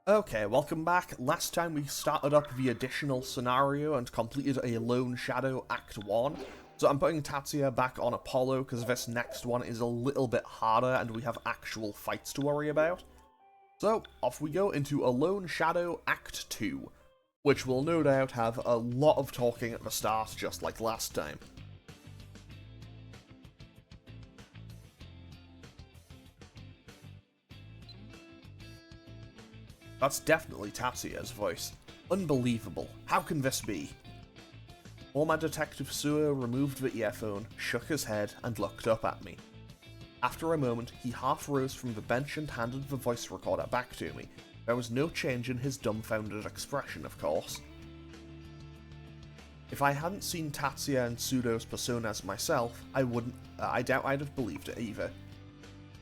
Okay, welcome back. Last time we started up the additional scenario and completed a Lone Shadow Act 1. So I'm putting Tatsuya back on Apollo because this next one is a little bit harder and we have actual fights to worry about. So, off we go into a Lone Shadow Act 2, which will no doubt have a lot of talking at the start, just like last time. That's definitely Tatsuya's voice. Unbelievable. How can this be? Former Detective Suo removed the earphone, shook his head, and looked up at me. After a moment, he half rose from the bench and handed the voice recorder back to me. There was no change in his dumbfounded expression, of course. If I hadn't seen Tatsuya and Pseudo's personas myself, I doubt I'd have believed it either.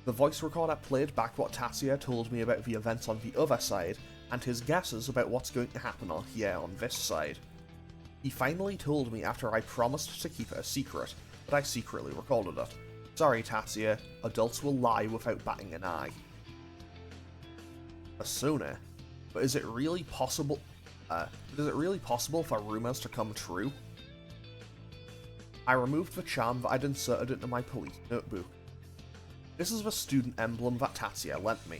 The voice recorder played back what Tatsuya told me about the events on the other side, and his guesses about what's going to happen here on this side. He finally told me after I promised to keep it a secret, but I secretly recorded it. Sorry Tatsuya, adults will lie without batting an eye. Persona? But is it really possible for rumors to come true? I removed the charm that I'd inserted into my police notebook. This is the student emblem that Tatsuya lent me.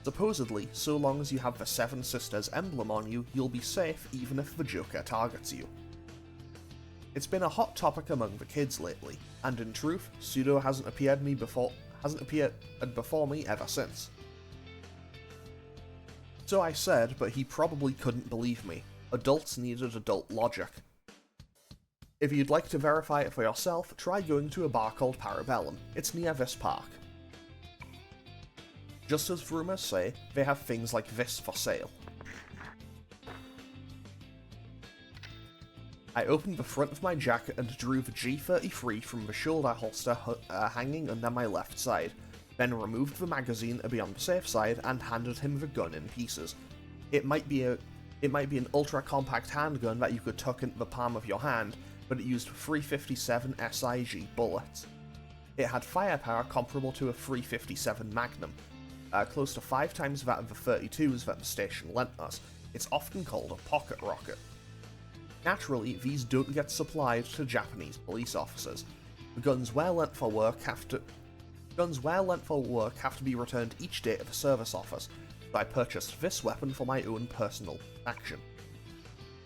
Supposedly, so long as you have the Seven Sisters emblem on you, you'll be safe even if the Joker targets you. It's been a hot topic among the kids lately, and in truth, Pseudo hasn't appeared before me ever since. So I said, but he probably couldn't believe me. Adults needed adult logic. If you'd like to verify it for yourself, try going to a bar called Parabellum. It's near this park. Just as rumors say, they have things like this for sale. I opened the front of my jacket and drew the G33 from the shoulder holster hanging under my left side, then removed the magazine to be on the safe side and handed him the gun in pieces. It might be an ultra-compact handgun that you could tuck into the palm of your hand, but it used 357 SIG bullets. It had firepower comparable to a 357 Magnum, close to 5 times that of the 32s that the station lent us. It's often called a pocket rocket. Naturally, these don't get supplied to Japanese police officers. The guns well lent for work have to be returned each day at the service office, so I purchased this weapon for my own personal action.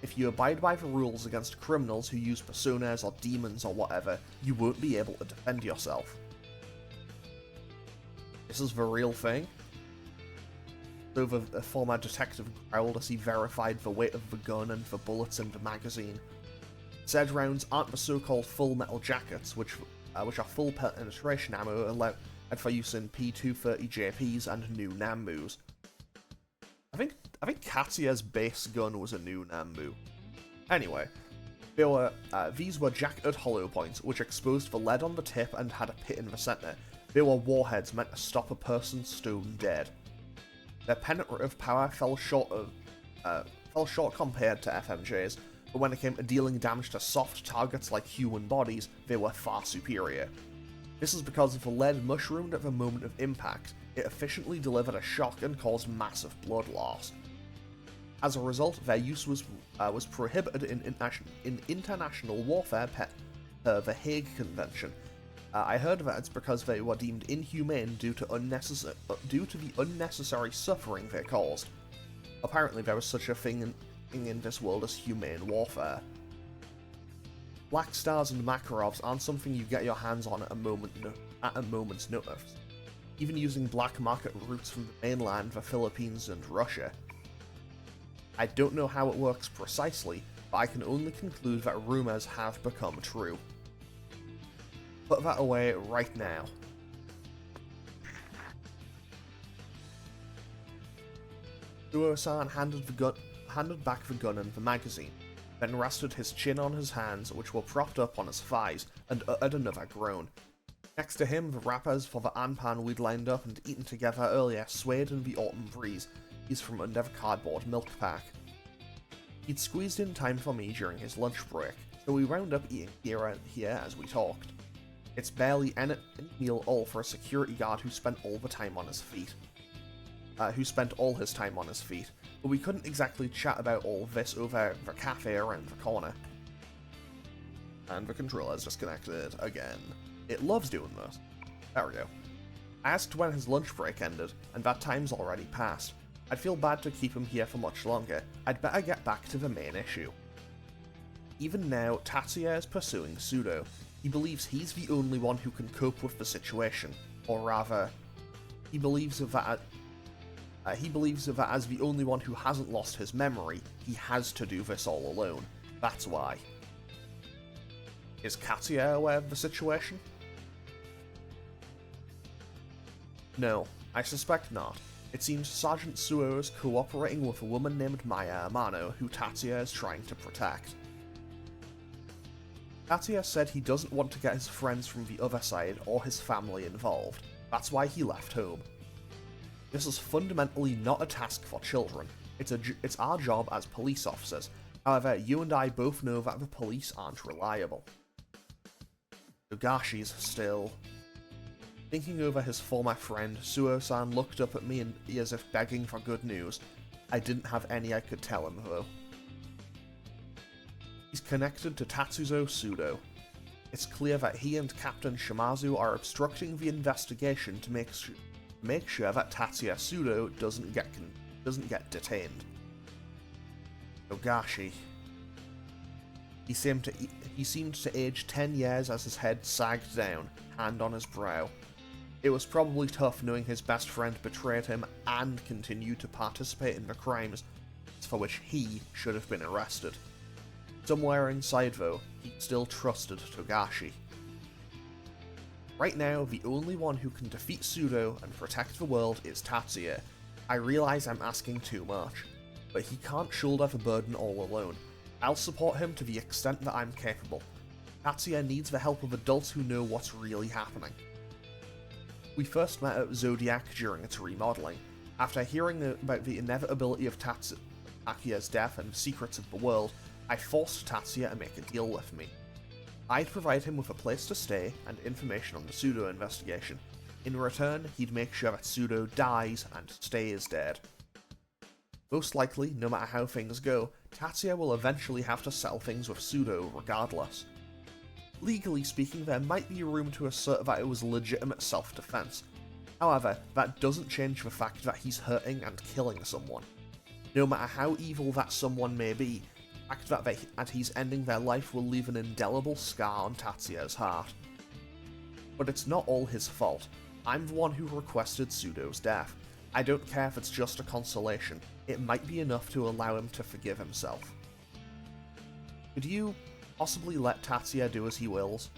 If you abide by the rules against criminals who use personas or demons or whatever, you won't be able to defend yourself. This is the real thing? So the former detective growled as he verified the weight of the gun and the bullets in the magazine. Said rounds aren't the so-called full metal jackets, which are full penetration ammo allowed for use in P230JPs and new Nambus. I think Katsuya's base gun was a new Nambu. Anyway, these were jacketed hollow points, which exposed the lead on the tip and had a pit in the center. They were warheads meant to stop a person stone dead. Their penetrative power fell short compared to FMJ's, but when it came to dealing damage to soft targets like human bodies, they were far superior. This is because the lead mushroomed at the moment of impact. It efficiently delivered a shock and caused massive blood loss. As a result, their use was prohibited in international warfare per the Hague Convention. I heard that it's because they were deemed inhumane due to the unnecessary suffering they caused. Apparently there was such a thing in this world as humane warfare. Black Stars and Makarovs aren't something you get your hands on at a moment's notice, even using black market routes from the mainland, the Philippines and Russia. I don't know how it works precisely, but I can only conclude that rumors have become true. Put that away right now. Suo-san handed back the gun and the magazine, then rested his chin on his hands, which were propped up on his thighs, and uttered another groan. Next to him, the wrappers for the anpan we'd lined up and eaten together earlier swayed in the autumn breeze. He's from under the cardboard milk pack. He'd squeezed in time for me during his lunch break, so we wound up eating here as we talked. It's barely any meal all for a security guard who spent all the time on his feet. who spent all his time on his feet, but we couldn't exactly chat about all this over the cafe around the corner. And the controller's disconnected again. It loves doing this. There we go. I asked when his lunch break ended, and that time's already passed. I'd feel bad to keep him here for much longer. I'd better get back to the main issue. Even now, Tatsuya is pursuing Pseudo. He believes he's the only one who can cope with the situation, or rather, he believes that as the only one who hasn't lost his memory, he has to do this all alone. That's why. Is Katsuya aware of the situation? No, I suspect not. It seems Sergeant Suo is cooperating with a woman named Maya Amano, who Tatsuya is trying to protect. Tatsuya said he doesn't want to get his friends from the other side or his family involved. That's why he left home. This is fundamentally not a task for children. It's our job as police officers. However, you and I both know that the police aren't reliable. Togashi's still. Thinking over his former friend, Suo-san looked up at me as if begging for good news. I didn't have any I could tell him, though. He's connected to Tatsuzo Pseudo. It's clear that he and Captain Shimazu are obstructing the investigation to make sure that Tatsuya Pseudo doesn't get detained. Togashi. He seemed to age 10 years as his head sagged down, hand on his brow. It was probably tough knowing his best friend betrayed him and continued to participate in the crimes for which he should have been arrested. Somewhere inside, though, he still trusted Togashi. Right now, the only one who can defeat Pseudo and protect the world is Tatsuya. I realize I'm asking too much, but he can't shoulder the burden all alone. I'll support him to the extent that I'm capable. Tatsuya needs the help of adults who know what's really happening. We first met at Zodiac during its remodeling. After hearing about the inevitability of Tatsuya's death and the secrets of the world, I forced Tatsuya to make a deal with me. I'd provide him with a place to stay and information on the Pseudo investigation. In return, he'd make sure that Pseudo dies and stays dead. Most likely, no matter how things go, Tatsuya will eventually have to settle things with Pseudo regardless. Legally speaking, there might be room to assert that it was legitimate self-defense. However, that doesn't change the fact that he's hurting and killing someone. No matter how evil that someone may be, the fact that he's ending their life will leave an indelible scar on Tatsuya's heart. But it's not all his fault. I'm the one who requested Pseudo's death. I don't care if it's just a consolation. It might be enough to allow him to forgive himself. Could you possibly let Tatsuya do as he wills?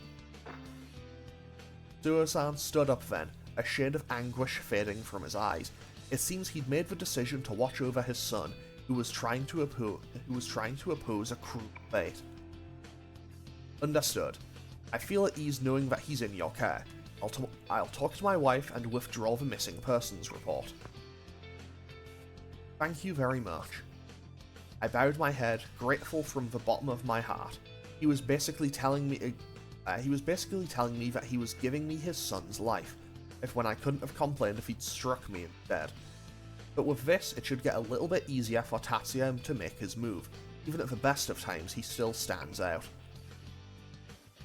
Suo-san stood up then, a shade of anguish fading from his eyes. It seems he'd made the decision to watch over his son, who was trying to oppose a cruel fate. Understood. I feel at ease knowing that he's in your care. I'll talk to my wife and withdraw the missing persons report. Thank you very much. I bowed my head, grateful from the bottom of my heart. He was basically telling me that he was giving me his son's life, if when I couldn't have complained if he'd struck me instead. But with this, it should get a little bit easier for Tatsuya to make his move. Even at the best of times, he still stands out.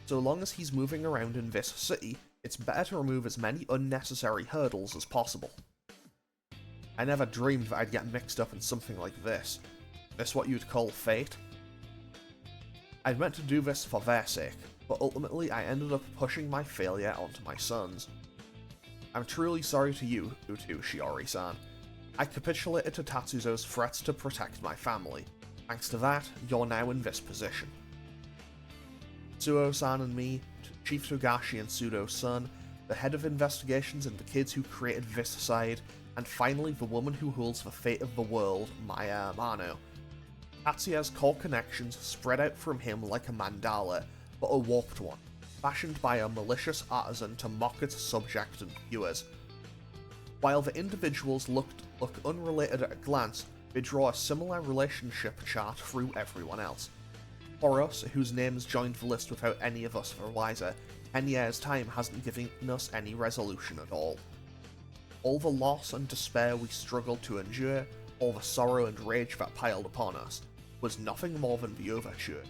So long as he's moving around in this city, it's better to remove as many unnecessary hurdles as possible. I never dreamed that I'd get mixed up in something like this. This what you'd call fate? I'd meant to do this for their sake, but ultimately I ended up pushing my failure onto my sons. I'm truly sorry to you, Utu Shiori-san. I capitulated to Tatsuzo's threats to protect my family. Thanks to that, you're now in this position. Suo-san and me, Chief Togashi and Pseudo's son, the head of investigations and the kids who created this side, and finally the woman who holds the fate of the world, Maya Amano. Tatsuya's core connections spread out from him like a mandala, but a warped one, fashioned by a malicious artisan to mock its subject and viewers. While the individuals look unrelated at a glance, they draw a similar relationship chart through everyone else. For us, whose names joined the list without any of us were wiser, 10 years' time hasn't given us any resolution at all. all the loss and despair we struggled to endure, all the sorrow and rage that piled upon us, was nothing more than the overture.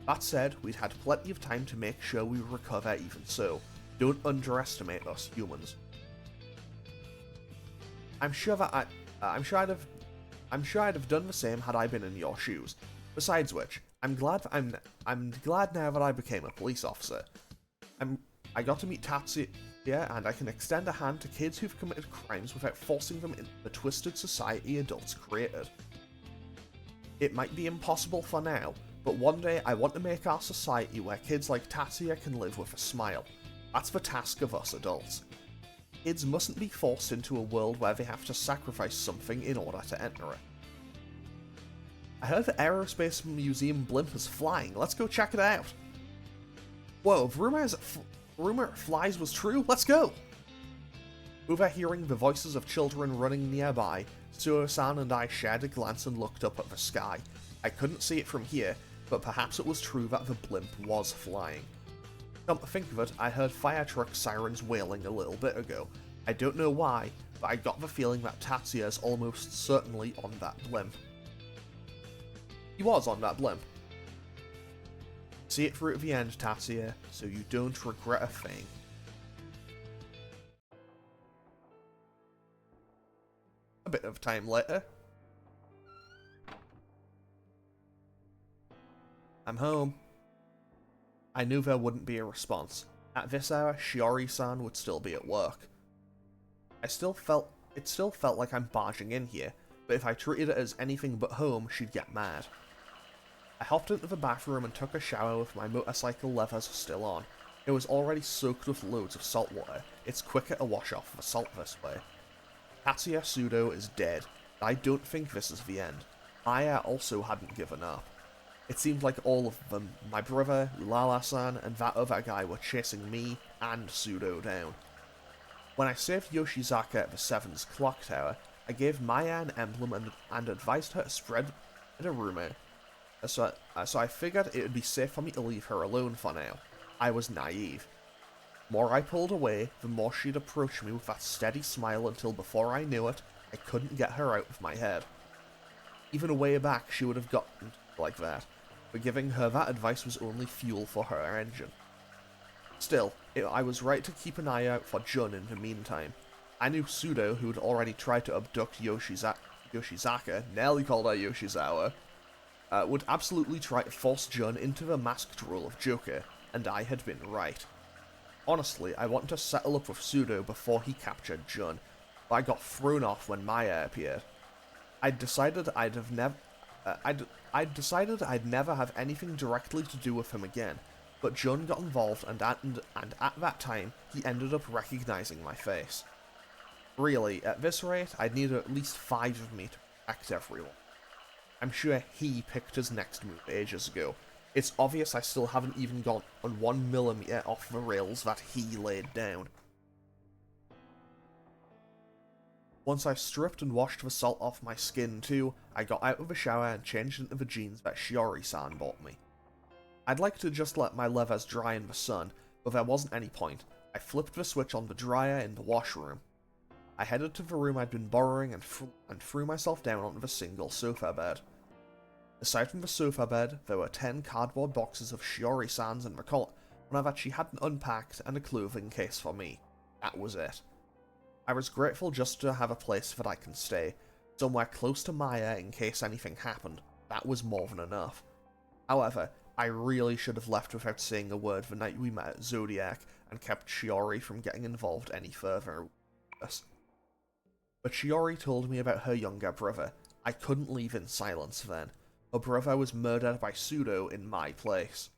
That said, we'd had plenty of time to make sure we recover even so. Don't underestimate us, humans. I'm sure I'd have done the same had I been in your shoes. Besides which, I'm glad now that I became a police officer. I got to meet Tatsuya, and I can extend a hand to kids who've committed crimes without forcing them into the twisted society adults created. It might be impossible for now, but one day I want to make our society where kids like Tatsuya can live with a smile. That's the task of us adults. Kids mustn't be forced into a world where they have to sacrifice something in order to enter it. I heard the Aerospace Museum blimp is flying. Let's go check it out. Whoa, the rumor it flies was true. Let's go! Overhearing the voices of children running nearby, Suo-san and I shared a glance and looked up at the sky. I couldn't see it from here, but perhaps it was true that the blimp was flying. Come to think of it, I heard fire truck sirens wailing a little bit ago. I don't know why, but I got the feeling that Tatsuya is almost certainly on that blimp. He was on that blimp. See it through to the end, Tatsuya, so you don't regret a thing. A bit of time later. I'm home. I knew there wouldn't be a response. At this hour, Shiori-san would still be at work. It still felt like I'm barging in here, but if I treated it as anything but home, she'd get mad. I hopped into the bathroom and took a shower with my motorcycle leathers still on. It was already soaked with loads of salt water. It's quicker to wash off the salt this way. Tatsuya Sudo is dead. I don't think this is the end. Aya also hadn't given up. It seemed like all of them, my brother, Ulala-san, and that other guy were chasing me and Sudo down. When I saved Yoshizaka at the Seven's clock tower, I gave Maya an emblem and advised her to spread a rumor, so I figured it would be safe for me to leave her alone for now. I was naive. The more I pulled away, the more she'd approach me with that steady smile until before I knew it, I couldn't get her out of my head. Even way back she would have gotten like that, but giving her that advice was only fuel for her engine. Still, I was right to keep an eye out for Jun in the meantime. I knew Sudo, who had already tried to abduct Yoshizaka, nearly called her Yoshizawa, would absolutely try to force Jun into the masked role of Joker, and I had been right. Honestly, I wanted to settle up with Sudo before he captured Jun, but I got thrown off when Maya appeared. I'd decided I'd never have anything directly to do with him again, but Jun got involved and at that time, he ended up recognizing my face. Really, at this rate, I'd need at least 5 of me to protect everyone. I'm sure he picked his next move ages ago. It's obvious I still haven't even gone on 1 millimeter off the rails that he laid down. Once I stripped and washed the salt off my skin too, I got out of the shower and changed into the jeans that Shiori-san bought me. I'd like to just let my leathers dry in the sun, but there wasn't any point. I flipped the switch on the dryer in the washroom. I headed to the room I'd been borrowing and threw myself down onto the single sofa bed. Aside from the sofa bed, there were 10 cardboard boxes of Shiori-san's and the corner that she hadn't unpacked and a clothing case for me. That was it. I was grateful just to have a place that I can stay, somewhere close to Maya in case anything happened. That was more than enough. However, I really should have left without saying a word the night we met at Zodiac and kept Shiori from getting involved any further. But Shiori told me about her younger brother. I couldn't leave in silence then. Her brother was murdered by Sudo in my place.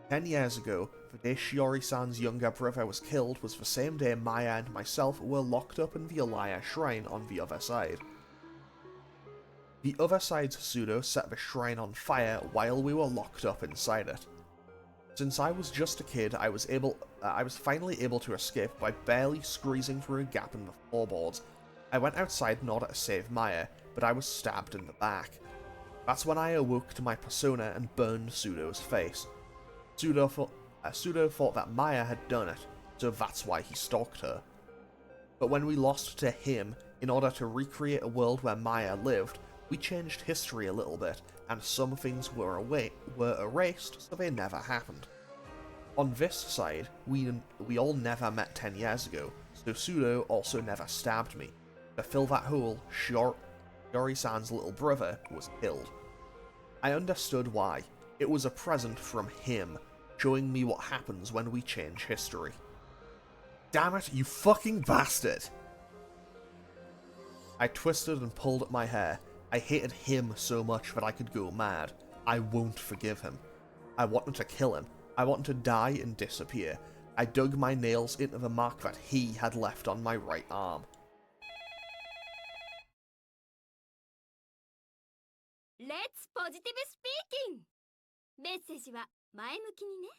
10 years ago, the day Shiori-san's younger brother was killed was the same day Maya and myself were locked up in the Alaya shrine on the other side. The other side's Sudo set the shrine on fire while we were locked up inside it. Since I was just a kid, I was finally able to escape by barely squeezing through a gap in the floorboards. I went outside in order to save Maya, but I was stabbed in the back. That's when I awoke to my persona and burned Sudo's face. Sudo thought that Maya had done it, so that's why he stalked her. But when we lost to him, in order to recreate a world where Maya lived, we changed history a little bit, and some things were erased so they never happened. On this side, we all never met 10 years ago, so Pseudo also never stabbed me. To fill that hole, Shiori-san's little brother was killed. I understood why. It was a present from him, showing me what happens when we change history. Damn it, you fucking bastard! I twisted and pulled at my hair. I hated him so much that I could go mad. I won't forgive him. I wanted to kill him. I wanted to die and disappear. I dug my nails into the mark that he had left on my right arm. Let's positive speaking! メッセージは前向きにね。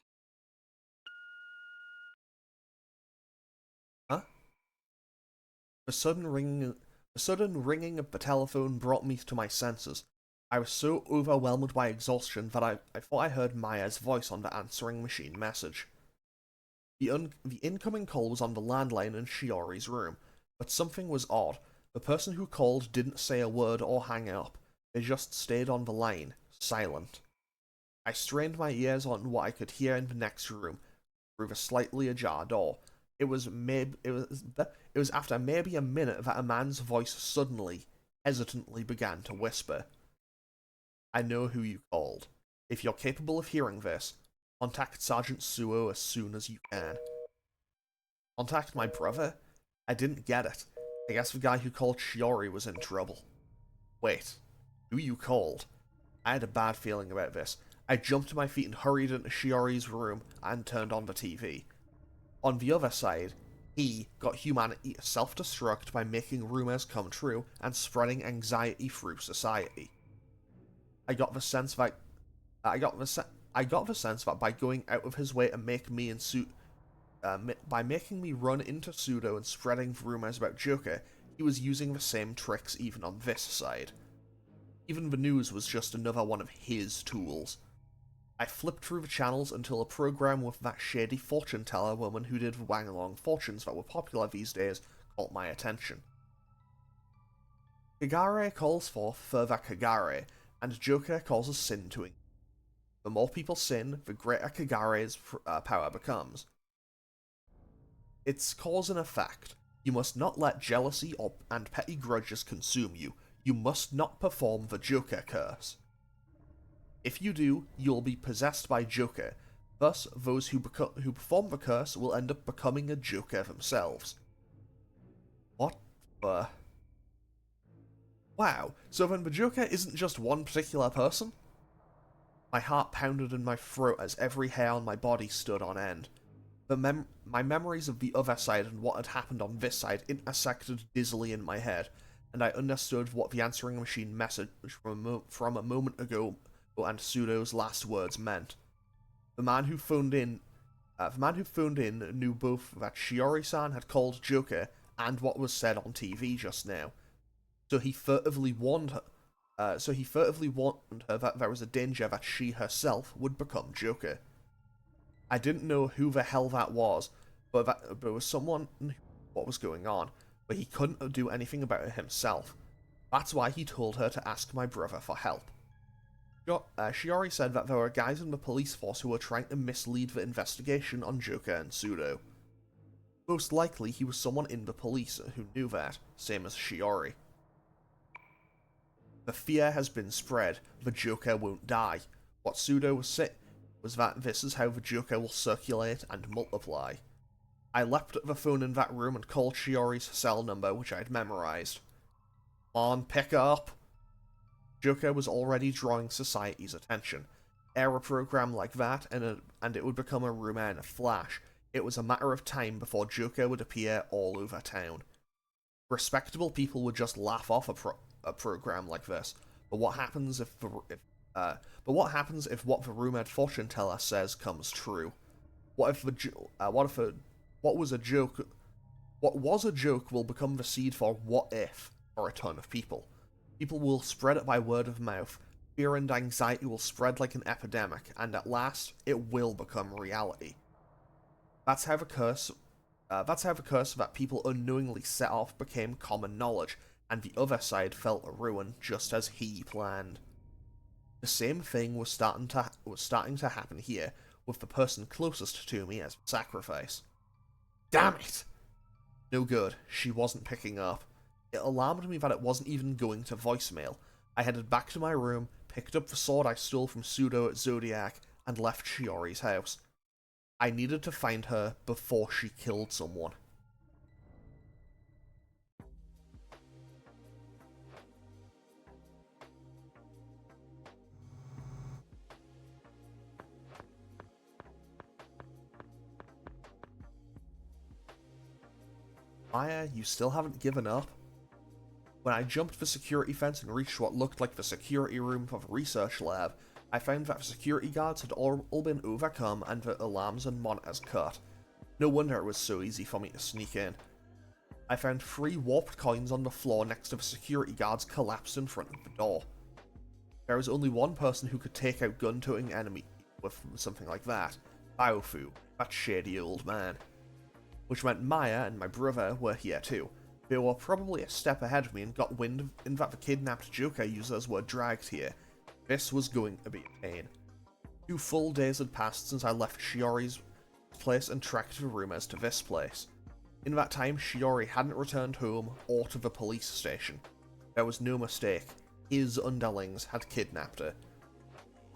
Huh? The sudden ringing of the telephone brought me to my senses. I was so overwhelmed by exhaustion that I thought I heard Maya's voice on the answering machine message. The incoming call was on the landline in Shiori's room, but something was odd. The person who called didn't say a word or hang up. They just stayed on the line, silent. I strained my ears on what I could hear in the next room, through the slightly ajar door. It was after maybe a minute that a man's voice suddenly, hesitantly began to whisper. I know who you called. If you're capable of hearing this, contact Sergeant Suo as soon as you can. Contact my brother? I didn't get it. I guess the guy who called Shiori was in trouble. Wait, who you called? I had a bad feeling about this. I jumped to my feet and hurried into Shiori's room and turned on the TV. On the other side, he got humanity to self-destruct by making rumors come true and spreading anxiety through society. I got the sense that by going out of his way to make me by making me run into Pseudo and spreading rumors about Joker, he was using the same tricks even on this side. Even the news was just another one of his tools. I flipped through the channels until a program with that shady fortune teller woman who did the wang-along fortunes that were popular these days caught my attention. Kagare calls forth further Kagare, and Joker causes sin to increase. The more people sin, the greater Kagare's power becomes. It's cause and effect. You must not let jealousy and petty grudges consume you. You must not perform the Joker curse. If you do, you'll be possessed by Joker. Thus, those who perform the curse will end up becoming a Joker themselves. What the... Wow, so then the Joker isn't just one particular person? My heart pounded in my throat as every hair on my body stood on end. My memories of the other side and what had happened on this side intersected dizzily in my head, and I understood what the answering machine message from a moment ago and Pseudo's last words meant. The man who phoned in knew both that Shiori-san had called Joker and what was said on TV just now. So he furtively warned her that there was a danger that she herself would become Joker. I didn't know who the hell that was, but there was someone who knew what was going on, but he couldn't do anything about it himself. That's why he told her to ask my brother for help. Shiori said that there were guys in the police force who were trying to mislead the investigation on Joker and Pseudo. Most likely he was someone in the police who knew that, same as Shiori. The fear has been spread, the Joker won't die. What Pseudo was saying was that this is how the Joker will circulate and multiply. I leapt at the phone in that room and called Shiori's cell number, which I had memorized. Come on, pick up! Joker was already drawing society's attention. Air a program like that, and it would become a rumor in a flash. It was a matter of time before Joker would appear all over town. Respectable people would just laugh off a program like this. But what happens if what the rumored fortune teller says comes true? What was a joke will become the seed for what if for a ton of people. People will spread it by word of mouth. Fear and anxiety will spread like an epidemic, and at last, it will become reality. That's how the curse That's how the curse that people unknowingly set off became common knowledge, and the other side felt a ruin just as he planned. The same thing was starting to happen here, with the person closest to me as sacrifice. Damn it! No good, she wasn't picking up. It alarmed me that it wasn't even going to voicemail. I headed back to my room, picked up the sword I stole from Pseudo at Zodiac, and left Shiori's house. I needed to find her before she killed someone. Maya, you still haven't given up? When I jumped the security fence and reached what looked like the security room of a research lab, I found that the security guards had all been overcome and the alarms and monitors cut. No wonder it was so easy for me to sneak in. I found 3 warped coins on the floor next to the security guards collapsed in front of the door. There was only one person who could take out gun-toting enemy with something like that, Baofu, that shady old man. Which meant Maya and my brother were here too. They were probably a step ahead of me and got wind in that the kidnapped Joker users were dragged here. This was going to be a pain. 2 full days had passed since I left Shiori's place and tracked the rumors to this place. In that time, Shiori hadn't returned home or to the police station. There was no mistake. His underlings had kidnapped her.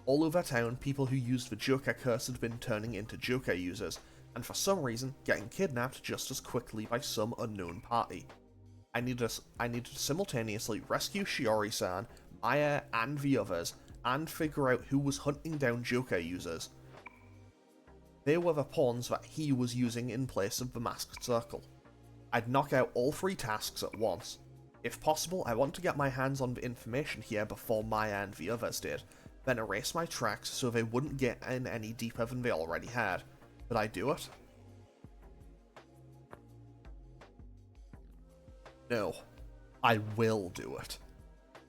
All over town, people who used the Joker curse had been turning into Joker users, and for some reason, getting kidnapped just as quickly by some unknown party. I needed to simultaneously rescue Shiori-san, Maya, and the others, and figure out who was hunting down Joker users. They were the pawns that he was using in place of the Masked Circle. I'd knock out all 3 tasks at once. If possible, I want to get my hands on the information here before Maya and the others did, then erase my tracks so they wouldn't get in any deeper than they already had. Could I do it? No. I will do it.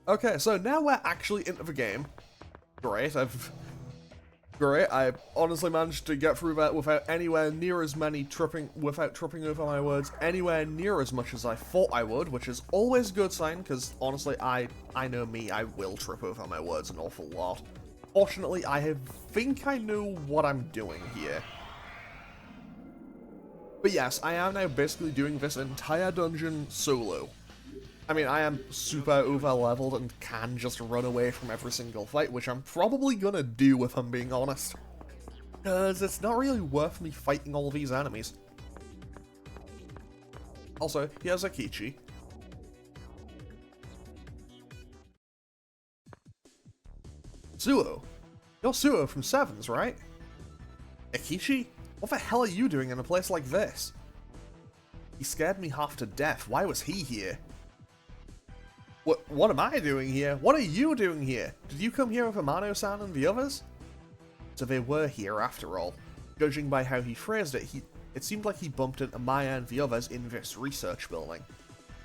Okay, so now we're actually into the game. Great, I honestly managed to get through that without anywhere near as many tripping over my words, anywhere near as much as I thought I would, which is always a good sign, because honestly, I know me, I will trip over my words an awful lot. Fortunately, I think I know what I'm doing here. But yes, I am now basically doing this entire dungeon solo. I mean, I am super over-leveled and can just run away from every single fight, which I'm probably gonna do if I'm being honest. Because it's not really worth me fighting all these enemies. Also, here's Akichi. Suo. You're Suo from Sevens, right? Akichi? What the hell are you doing in a place like this? He scared me half to death. Why was he here? What am I doing here? What are you doing here? Did you come here with Amano-san and the others? So they were here after all. Judging by how he phrased it, it seemed like he bumped into Maya and the others in this research building.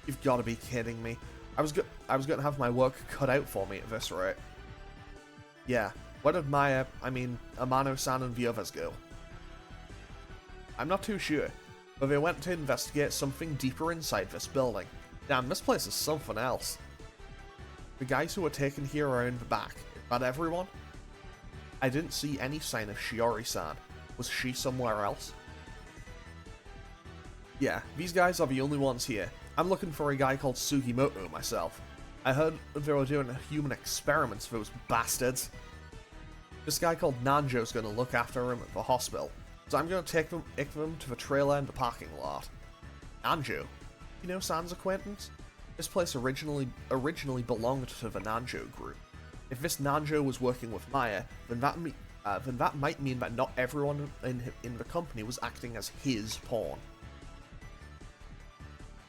You've got to be kidding me. I was going to have my work cut out for me at this rate. Yeah, where did Amano-san and the others go? I'm not too sure, but they went to investigate something deeper inside this building. Damn, this place is something else. The guys who were taken here are in the back. Is that everyone? I didn't see any sign of Shiori-san. Was she somewhere else? Yeah, these guys are the only ones here. I'm looking for a guy called Sugimoto myself. I heard they were doing human experiments, those bastards. This guy called Nanjo's gonna look after him at the hospital, so I'm gonna take them to the trailer in the parking lot. Nanjo? You know San's acquaintance? This place originally belonged to the Nanjo group. If this Nanjo was working with Maya, then that might mean that not everyone in the company was acting as his pawn.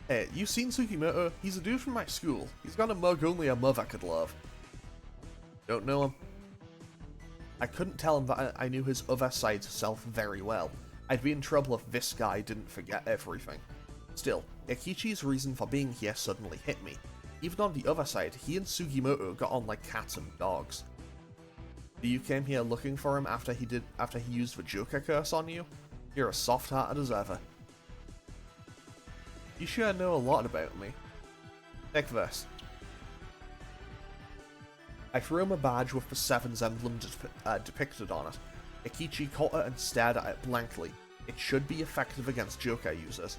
Hey, you seen Sugimoto? He's a dude from my school. He's got a mug only a mother could love. Don't know him. I couldn't tell him that I knew his other side self very well. I'd be in trouble if this guy didn't forget everything. Still, Akichi's reason for being here suddenly hit me. Even on the other side, he and Sugimoto got on like cats and dogs. You came here looking for him after he used the Joker curse on you? You're as soft-hearted as ever. You sure know a lot about me. Take this. I threw him a badge with the Seven's emblem depicted on it. Akechi caught it and stared at it blankly. It should be effective against Jokai users.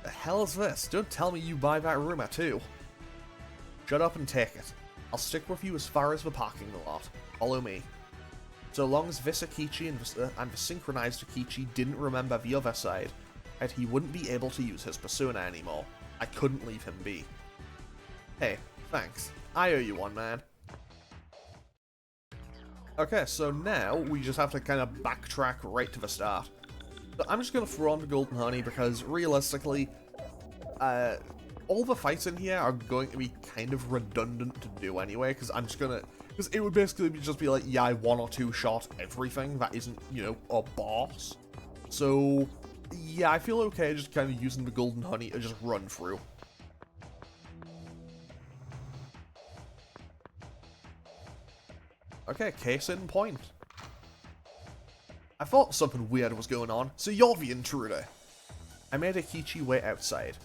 The hell is this? Don't tell me you buy that rumor too. Shut up and take it. I'll stick with you as far as the parking lot. Follow me. So long as this Akechi and the synchronized Akechi didn't remember the other side, and he wouldn't be able to use his persona anymore. I couldn't leave him be. Hey, thanks. I owe you one, man. Okay, so now we just have to kind of backtrack right to the start. So I'm just going to throw on the Golden Honey because realistically, all the fights in here are going to be kind of redundant to do anyway, because I'm just going to... Because it would basically just be like, yeah, I one or two shot everything that isn't, you know, a boss. So, yeah, I feel okay just kind of using the Golden Honey to just run through. Okay, case in point. I thought something weird was going on, so you're the intruder. I made Akechi wait outside.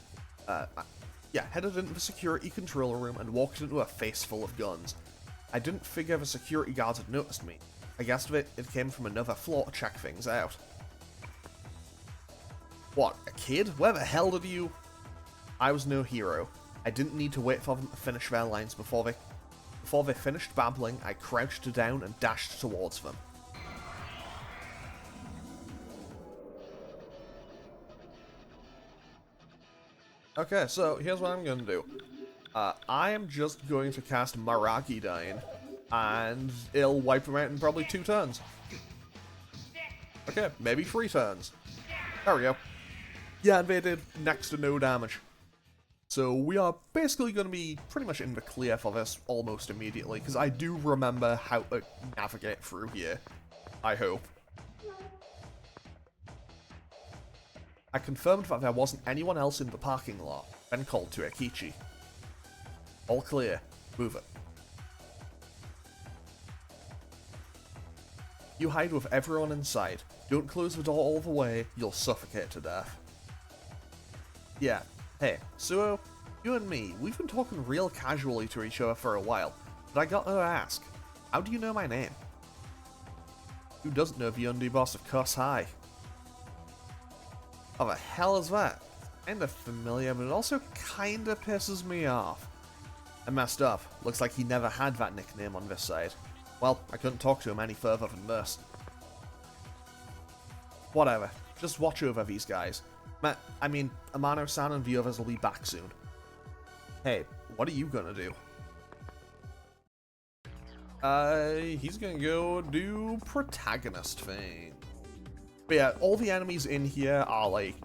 Headed into the security control room and walked into a face full of guns. I didn't figure the security guards had noticed me. I guessed it came from another floor to check things out. What, a kid? Where the hell did you... I was no hero. I didn't need to wait for them to finish their lines before they finished babbling. I crouched down and dashed towards them. Okay, so here's what I'm going to do. I am just going to cast Maragi Dyne, and it'll wipe them out in probably 2 turns. Okay, maybe 3 turns. There we go. Yeah, and they did next to no damage. So we are basically going to be pretty much in the clear for this almost immediately, because I do remember how to navigate through here. I hope. I confirmed that there wasn't anyone else in the parking lot, then called to Akechi. All clear. Move it. You hide with everyone inside. Don't close the door all the way, you'll suffocate to death. Yeah. Hey, Suo, you and me, we've been talking real casually to each other for a while, but I got to ask, how do you know my name? Who doesn't know the underboss of Cuss High? Oh, the hell is that? Kinda familiar, but it also kinda pisses me off. I messed up. Looks like he never had that nickname on this side. Well, I couldn't talk to him any further than this. Whatever. Just watch over these guys. Amano-san and the others will be back soon. Hey, what are you gonna do? He's gonna go do protagonist thing. But yeah, all the enemies in here are like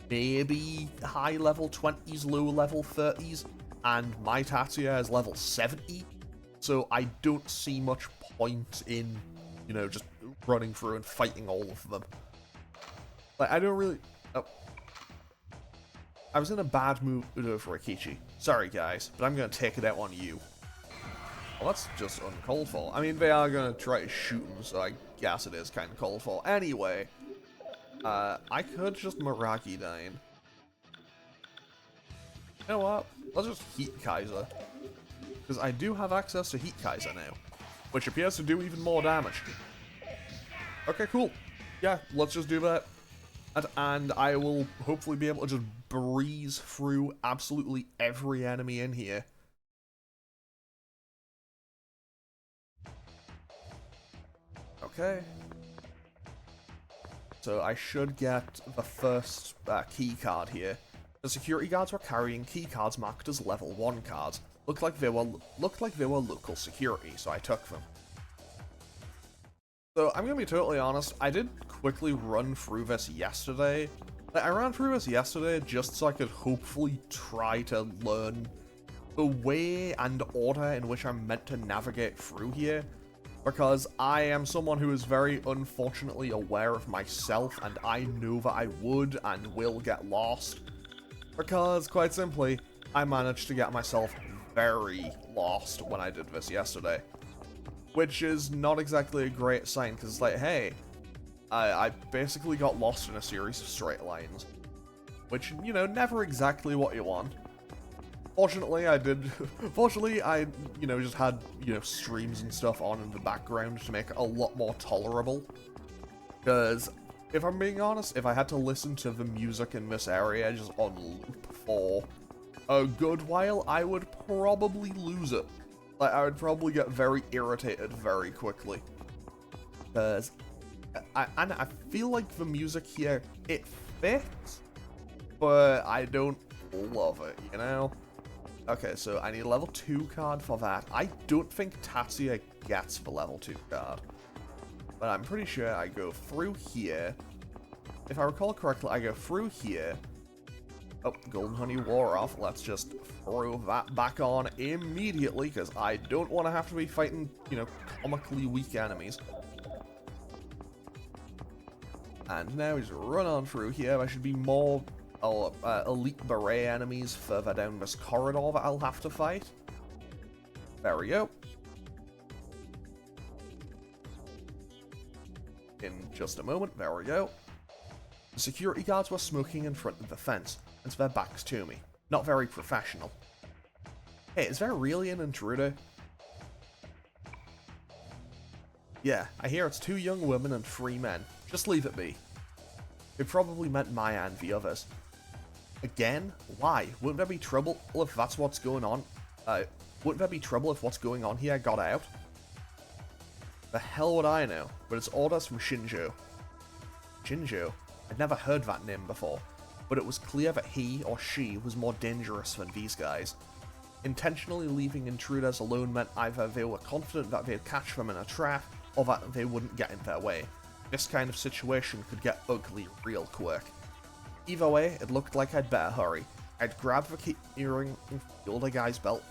maybe high level 20s, low level 30s, and my Tatsuya is level 70, so I don't see much point in, you know, just running through and fighting all of them. Like, I don't really... Oh. I was in a bad mood over Akechi. Sorry guys, but I'm gonna take it out on you. Well, that's just uncalled for. I mean, they are gonna try to shoot him, so I guess it is kind of called for. Anyway, I could just Maragi Dyne. You know what? Let's just Heat Kaiser. Because I do have access to Heat Kaiser now, which appears to do even more damage. Okay, cool. Yeah, let's just do that. And I will hopefully be able to just breeze through absolutely every enemy in here. Okay. So I should get the first key card here. The security guards were carrying key cards marked as level 1 cards. Looked like they were local security, so I took them. So I'm gonna be totally honest, I did quickly run through this yesterday. Like, I ran through this yesterday just so I could hopefully try to learn the way and order in which I'm meant to navigate through here. Because I am someone who is very unfortunately aware of myself, and I know that I would and will get lost. Because, quite simply, I managed to get myself very lost when I did this yesterday. Which is not exactly a great sign, because it's like, hey, I basically got lost in a series of straight lines. which, you know, never exactly what you want. Fortunately, I, you know, just had, you know, streams and stuff on in the background to make it a lot more tolerable. Because, if I'm being honest, if I had to listen to the music in this area just on loop for a good while, I would probably lose it. Like, I would probably get very irritated very quickly. Because I feel like the music here, it fits, but I don't love it, you know? Okay, so I need a level 2 card for that. I don't think Tatsuya gets the level 2 card, but I'm pretty sure I go through here. If I recall correctly, I go through here. Oh, Golden Honey wore off. Let's just throw that back on immediately, because I don't want to have to be fighting, you know, comically weak enemies. And now we just run on through here. There should be more elite beret enemies further down this corridor that I'll have to fight. There we go. In just a moment, there we go. The security guards were smoking in front of the fence, and to their backs to me. Not very professional. Hey, is there really an intruder? Yeah, I hear it's 2 young women and 3 men. Just leave it be. It probably meant Maya and the others. Again? Why? Wouldn't there be trouble if that's what's going on? Wouldn't there be trouble if what's going on here got out? The hell would I know? But it's orders from Shinjo. Shinjo? I'd never heard that name before, but it was clear that he or she was more dangerous than these guys. Intentionally leaving intruders alone meant either they were confident that they'd catch them in a trap, or that they wouldn't get in their way. This kind of situation could get ugly real quick. Either way, it looked like I'd better hurry. I'd grabbed the key earring from the older guy's belt.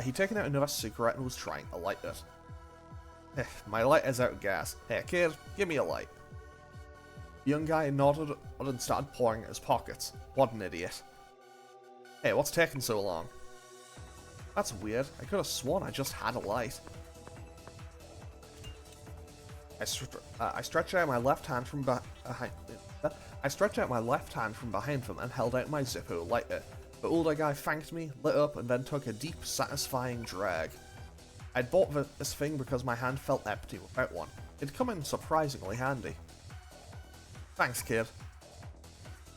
He'd taken out another cigarette and was trying to light it. My light is out of gas. Hey kid, give me a light. The young guy nodded and started pouring at his pockets. What an idiot. Hey, what's taking so long? That's weird. I could have sworn I just had a light. I stretched out my left hand from behind. I stretched out my left hand from behind them and held out my Zippo lighter. The older guy thanked me, lit up, and then took a deep, satisfying drag. I'd bought this thing because my hand felt empty without one. It'd come in surprisingly handy. Thanks, kid.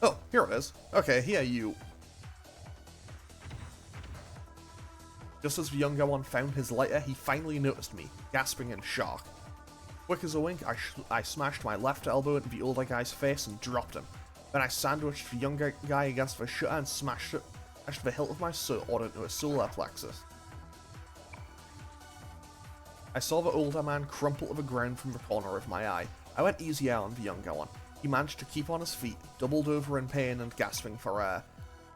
Oh, here it is. Okay, here you. Just as the younger one found his lighter, he finally noticed me, gasping in shock. Quick as a wink, I smashed my left elbow into the older guy's face and dropped him. Then I sandwiched the younger guy against the shutter and smashed the hilt of my sword into his solar plexus. I saw the older man crumple to the ground from the corner of my eye. I went easy on the younger one. He managed to keep on his feet, doubled over in pain and gasping for air.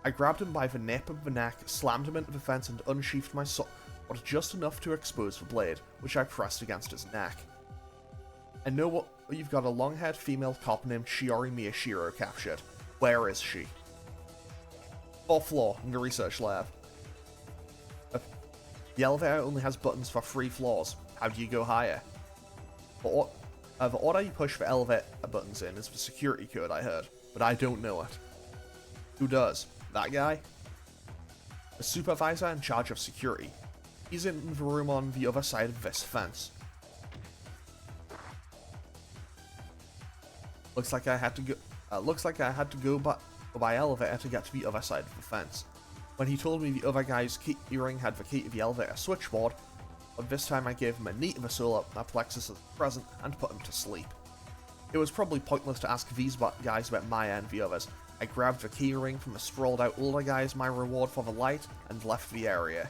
I grabbed him by the nape of the neck, slammed him into the fence and unsheathed my sword, but just enough to expose the blade, which I pressed against his neck. I know what you've got a long-haired female cop named Shiori Miyashiro captured. Where is she? 4th floor, in the research lab. The elevator only has buttons for 3 floors. How do you go higher? The order you push the elevator buttons in is the security code I heard, but I don't know it. Who does? That guy? The supervisor in charge of security. He's in the room on the other side of this fence. Looks like I had to go by elevator to get to the other side of the fence. When he told me the other guy's earring had the key to the elevator switchboard, but this time I gave him a knee to the solar plexus as a present and put him to sleep. It was probably pointless to ask these guys about Maya and the others. I grabbed the keyring from the sprawled out older guy as my reward for the light and left the area.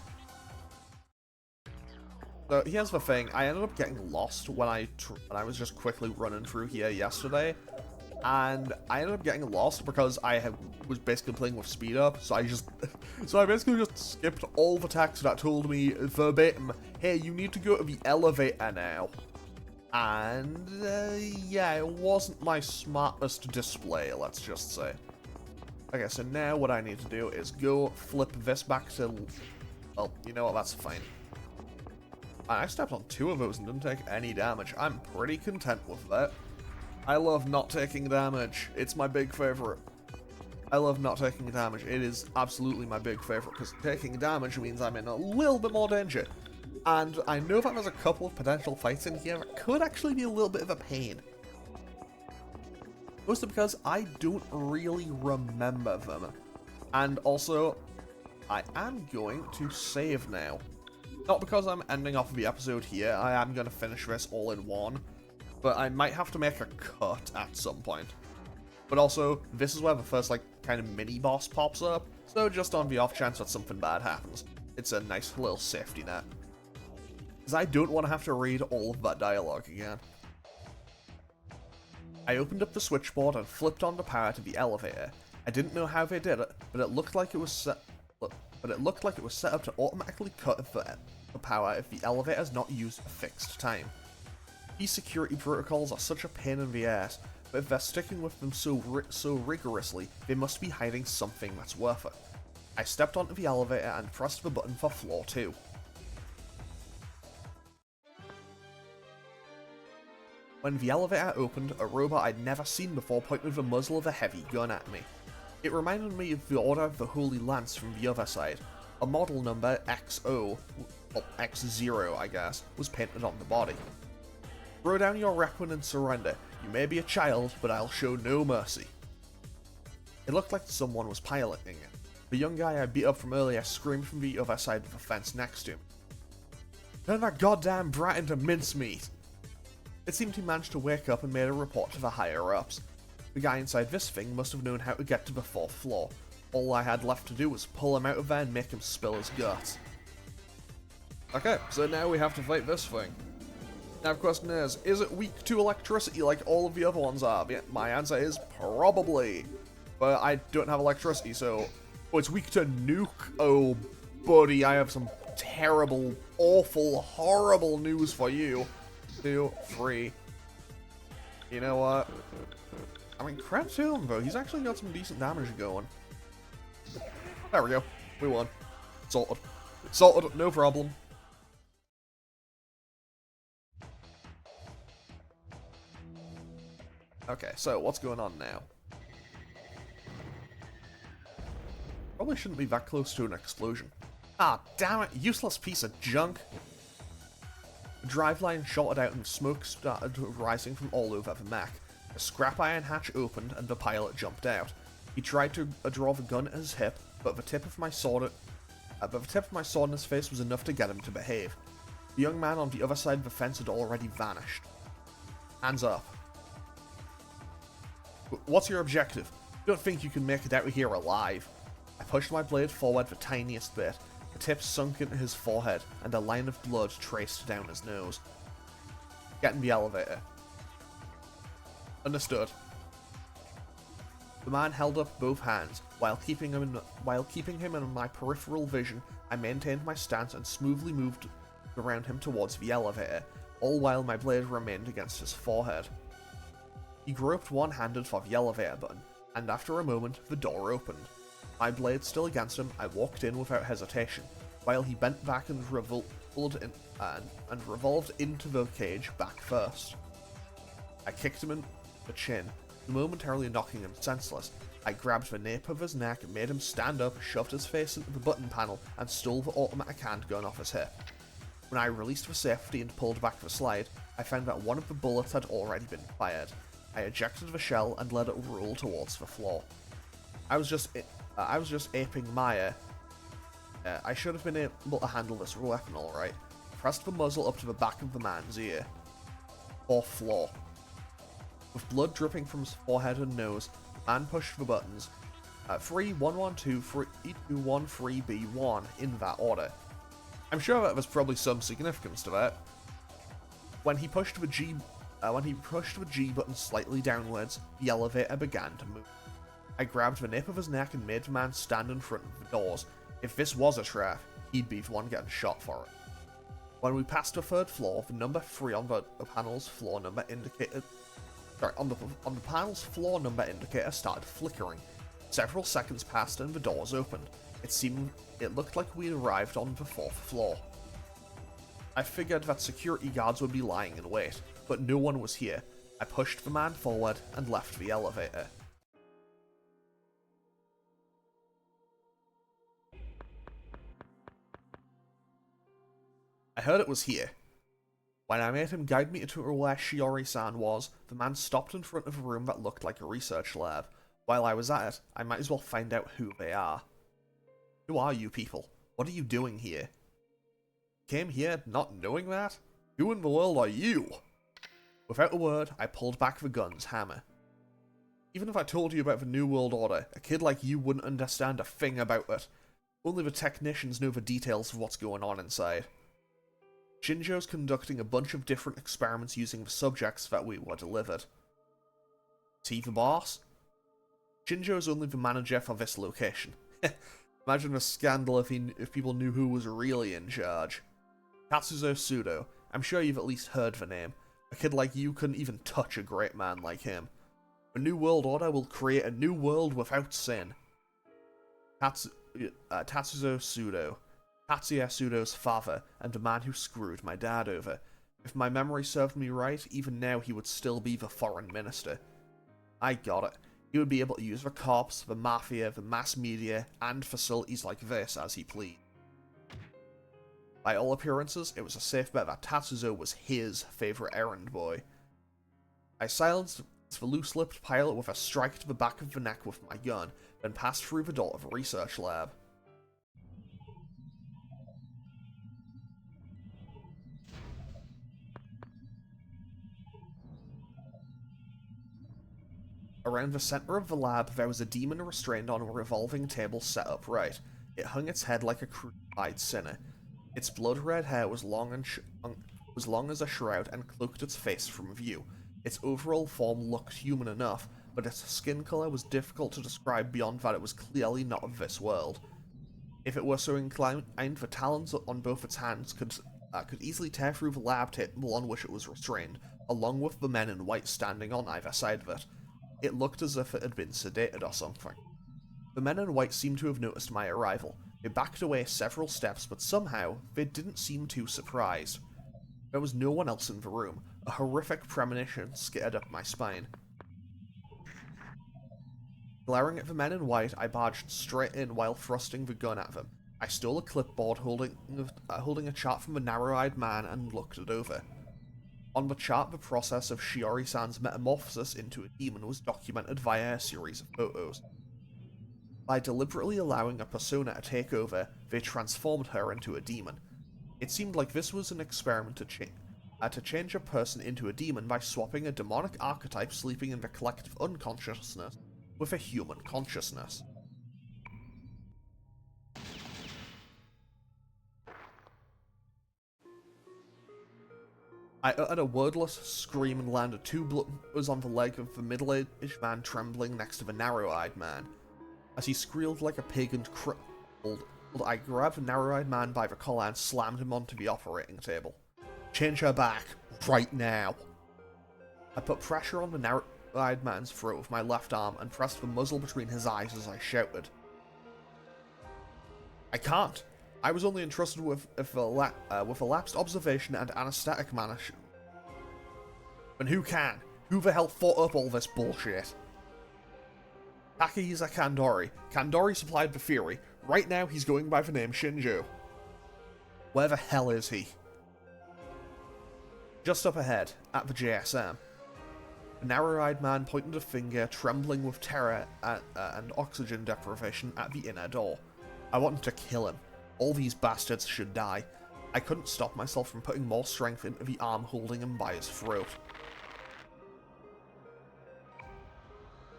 So here's the thing, I ended up getting lost when I was just quickly running through here yesterday, and I ended up getting lost because was basically playing with speed up, so I basically just skipped all the text that told me verbatim, hey, you need to go to the elevator now. And yeah, it wasn't my smartest display, let's just say. Okay, so now what I need to do is go flip this back to, well, you know what, that's fine. I stepped on 2 of those and didn't take any damage. I'm pretty content with that. I love not taking damage. It's my big favorite. I love not taking damage. It is absolutely my big favourite, because taking damage means I'm in a little bit more danger. And I know that there's a couple of potential fights in here that could actually be a little bit of a pain. Mostly because I don't really remember them. And also, I am going to save now. Not because I'm ending off the episode here, I am going to finish this all in one. But I might have to make a cut at some point. But also, this is where the first, like, kind of mini-boss pops up, so just on the off chance that something bad happens, it's a nice little safety net. Because I don't want to have to read all of that dialogue again. I opened up the switchboard and flipped on the power to the elevator. I didn't know how they did it, but it looked like it was set up to automatically cut the power if the elevator is not used a fixed time. These security protocols are such a pain in the ass, but if they're sticking with them so rigorously, they must be hiding something that's worth it. I stepped onto the elevator and pressed the button for floor 2. When the elevator opened, a robot I'd never seen before pointed the muzzle of a heavy gun at me. It reminded me of the Order of the Holy Lance from the other side. A model number XO, or X0 I guess, was painted on the body. Throw down your weapon and surrender. You may be a child, but I'll show no mercy. It looked like someone was piloting it. The young guy I beat up from earlier screamed from the other side of the fence next to him. Turn that goddamn brat into mincemeat! It seemed he managed to wake up and made a report to the higher-ups. The guy inside this thing must have known how to get to the 4th floor. All I had left to do was pull him out of there and make him spill his guts. Okay, so now we have to fight this thing. Now the question is it weak to electricity like all of the other ones are? Yeah, my answer is probably. But I don't have electricity, so... Oh, it's weak to nuke? Oh, buddy, I have some terrible, awful, horrible news for you. 2, 3. You know what? I mean, credit to him, though. He's actually got some decent damage going. There we go. We won. Sorted. Sorted, no problem. Okay, so what's going on now? Probably shouldn't be that close to an explosion. Ah, damn it, useless piece of junk. The driveline shorted out and smoke started rising from all over the mech. A scrap iron hatch opened and the pilot jumped out. He tried to draw the gun at his hip, but the tip of my sword in his face was enough to get him to behave. The young man on the other side of the fence had already vanished. Hands up. What's your objective? Don't think you can make it out of here alive. I pushed my blade forward the tiniest bit. The tip sunk into his forehead, and a line of blood traced down his nose. Get in the elevator. Understood. The man held up both hands. While keeping him in my peripheral vision, I maintained my stance and smoothly moved around him towards the elevator, all while my blade remained against his forehead. He groped one-handed for the elevator button, and after a moment, the door opened. My blade still against him, I walked in without hesitation, while he bent back and revolved into the cage back first. I kicked him in the chin, momentarily knocking him senseless. I grabbed the nape of his neck, made him stand up, shoved his face into the button panel, and stole the automatic handgun off his hip. When I released the safety and pulled back the slide, I found that one of the bullets had already been fired. I ejected the shell and let it roll towards the floor. I was just aping Maya. I should have been able to handle this weapon alright. Pressed the muzzle up to the back of the man's ear. 4th floor. With blood dripping from his forehead and nose, the man pushed the buttons. 3, 1, 1, 2, 3, 2, 1, 3, B, 1 in that order. I'm sure that there's probably some significance to that. When he pushed the G button slightly downwards, the elevator began to move. I grabbed the nape of his neck and made the man stand in front of the doors. If this was a trap, he'd be the one getting shot for it. When we passed the 3rd floor, the number 3 on the panel's floor number indicated... on the panel's floor number indicator started flickering. Several seconds passed and the doors opened. It looked like we'd arrived on the 4th floor. I figured that security guards would be lying in wait, but no one was here. I pushed the man forward and left the elevator. I heard it was here. When I made him guide me to where Shiori-san was, the man stopped in front of a room that looked like a research lab. While I was at it, I might as well find out who they are. Who are you people? What are you doing here? Came here not knowing that? Who in the world are you? Without a word, I pulled back the gun's hammer. Even if I told you about the New World Order, a kid like you wouldn't understand a thing about it. Only the technicians know the details of what's going on inside. Shinjo's conducting a bunch of different experiments using the subjects that we were delivered. Is he the boss? Shinjo's only the manager for this location. Imagine a scandal if people knew who was really in charge. Tatsuya Sudo. I'm sure you've at least heard the name. A kid like you couldn't even touch a great man like him. The New World Order will create a new world without sin. Tatsuya Sudo. Tatsuya Sudo's father, and the man who screwed my dad over. If my memory served me right, even now he would still be the foreign minister. I got it. He would be able to use the cops, the mafia, the mass media, and facilities like this as he pleased. By all appearances, it was a safe bet that Tatsuya was his favourite errand boy. I silenced the loose-lipped pilot with a strike to the back of the neck with my gun, then passed through the door of a research lab. Around the centre of the lab, there was a demon restrained on a revolving table set upright. It hung its head like a crucified sinner. Its blood-red hair was long as a shroud and cloaked its face from view. Its overall form looked human enough, but its skin colour was difficult to describe beyond that it was clearly not of this world. If it were so inclined, the talons on both its hands could easily tear through the lab table on which it was restrained, along with the men in white standing on either side of it. It looked as if it had been sedated or something. The men in white seemed to have noticed my arrival. They backed away several steps, but somehow, they didn't seem too surprised. There was no one else in the room. A horrific premonition skittered up my spine. Glaring at the men in white, I barged straight in while thrusting the gun at them. I stole a clipboard holding a chart from the narrow-eyed man and looked it over. On the chart, the process of Shiori-san's metamorphosis into a demon was documented via a series of photos. By deliberately allowing a persona to take over, they transformed her into a demon. It seemed like this was an experiment to change a person into a demon by swapping a demonic archetype sleeping in the collective unconsciousness with a human consciousness. I uttered a wordless scream and landed 2 blows on the leg of the middle-aged man trembling next to the narrow-eyed man. As he squealed like a pig and crumpled, I grabbed the narrow-eyed man by the collar and slammed him onto the operating table. Change her back, right now. I put pressure on the narrow-eyed man's throat with my left arm and pressed the muzzle between his eyes as I shouted. I can't. I was only entrusted with a lapsed observation and anesthetic management. And who can? Who the hell thought up all this bullshit? Takahisa Kandori. Kandori supplied the theory. Right now he's going by the name Shinjo. Where the hell is he? Just up ahead, at the JSM. The narrow-eyed man pointed a finger, trembling with terror and oxygen deprivation at the inner door. I wanted to kill him. All these bastards should die. I couldn't stop myself from putting more strength into the arm holding him by his throat.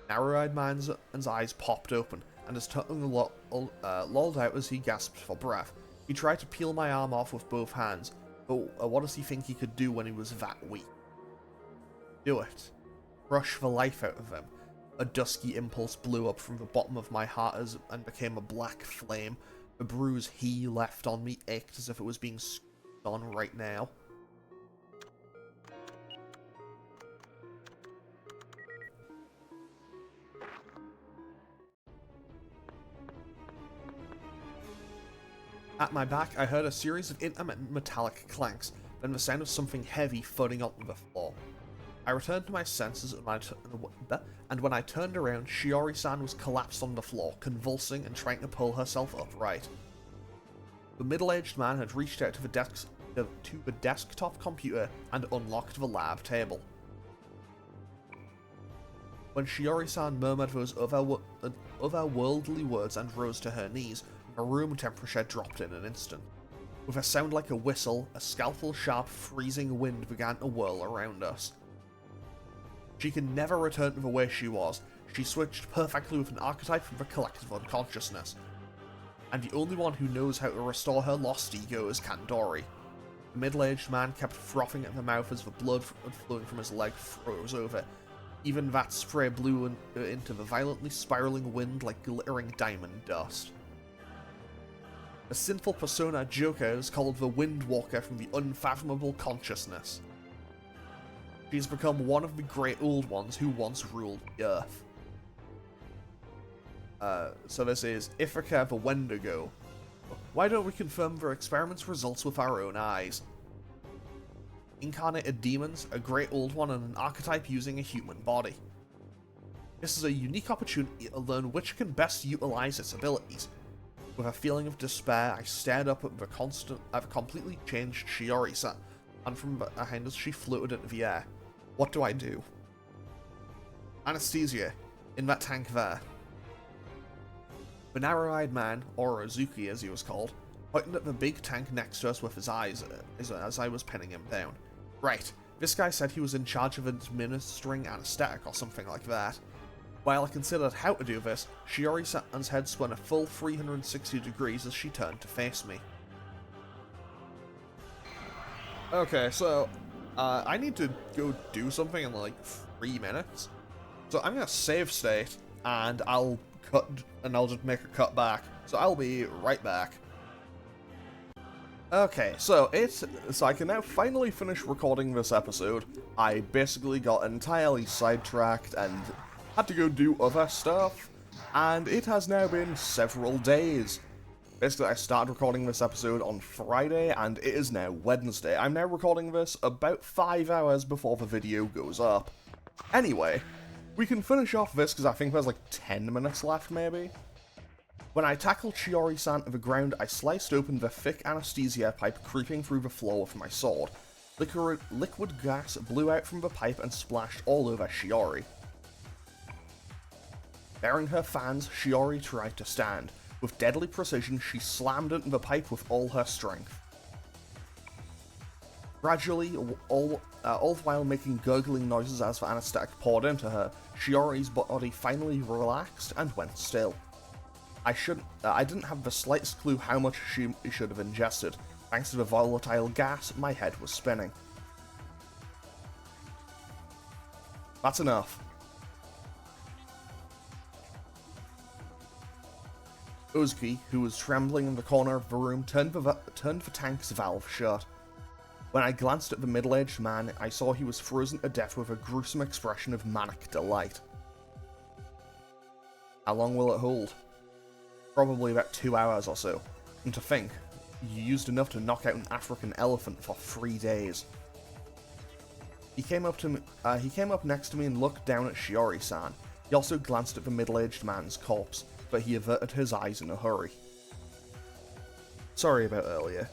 Narrow-eyed man's eyes popped open, and his tongue lolled out as he gasped for breath. He tried to peel my arm off with both hands, but what does he think he could do when he was that weak? Do it. Crush the life out of him. A dusky impulse blew up from the bottom of my heart and became a black flame. The bruise he left on me ached as if it was being squeezed on right now. At my back, I heard a series of intermittent metallic clanks, then the sound of something heavy thudding onto the floor. I returned to my senses, and when I turned around, Shiori-san was collapsed on the floor, convulsing and trying to pull herself upright. The middle-aged man had reached out to the to the desktop computer and unlocked the lab table. When Shiori-san murmured those otherworldly words and rose to her knees, the room temperature dropped in an instant. With a sound like a whistle, a scalpel-sharp, freezing wind began to whirl around us. She can never return to the way she was. She switched perfectly with an archetype from the collective unconsciousness. And the only one who knows how to restore her lost ego is Kandori. The middle-aged man kept frothing at the mouth as the blood flowing from his leg froze over. Even that spray blew into the violently spiraling wind like glittering diamond dust. The sinful persona Joker is called the Windwalker from the unfathomable consciousness. She's become one of the great old ones who once ruled the earth. So this is Ithaca the Wendigo. Why don't we confirm their experiment's results with our own eyes? Incarnated demons, a great old one, and an archetype using a human body. This is a unique opportunity to learn which can best utilize its abilities. With a feeling of despair, I stared up at the completely changed Shiori-san, and from behind us she floated into the air. What do I do? Anesthesia, in that tank there. The narrow-eyed man, or Ozuki as he was called, pointed at the big tank next to us with his eyes as I was pinning him down. Right, this guy said he was in charge of administering anesthetic or something like that. While I considered how to do this, Shiori-san's head spun a full 360 degrees as she turned to face me. Okay, so, I need to go do something in like 3 minutes. So I'm gonna save state, and I'll just make a cut back. So I'll be right back. Okay, so I can now finally finish recording this episode. I basically got entirely sidetracked and had to go do other stuff, and it has now been several days. Basically, I started recording this episode on Friday, and it is now Wednesday. I'm now recording this about 5 hours before the video goes up. Anyway, we can finish off this because I think there's like 10 minutes left, maybe. When I tackled Shiori-san to the ground, I sliced open the thick anesthesia pipe creeping through the floor with my sword. Liquid gas blew out from the pipe and splashed all over Shiori. Bearing her fans, Shiori tried to stand. With deadly precision, she slammed into the pipe with all her strength. Gradually, all while making gurgling noises as the anesthetic poured into her, Shiori's body finally relaxed and went still. I didn't have the slightest clue how much she should have ingested. Thanks to the volatile gas, my head was spinning. That's enough. Uzuki, who was trembling in the corner of the room, turned the tank's valve shut. When I glanced at the middle-aged man, I saw he was frozen to death with a gruesome expression of manic delight. How long will it hold? Probably about 2 hours or so. And to think, you used enough to knock out an African elephant for 3 days. He came up next to me and looked down at Shiori-san. He also glanced at the middle-aged man's corpse, but he averted his eyes in a hurry. Sorry about earlier.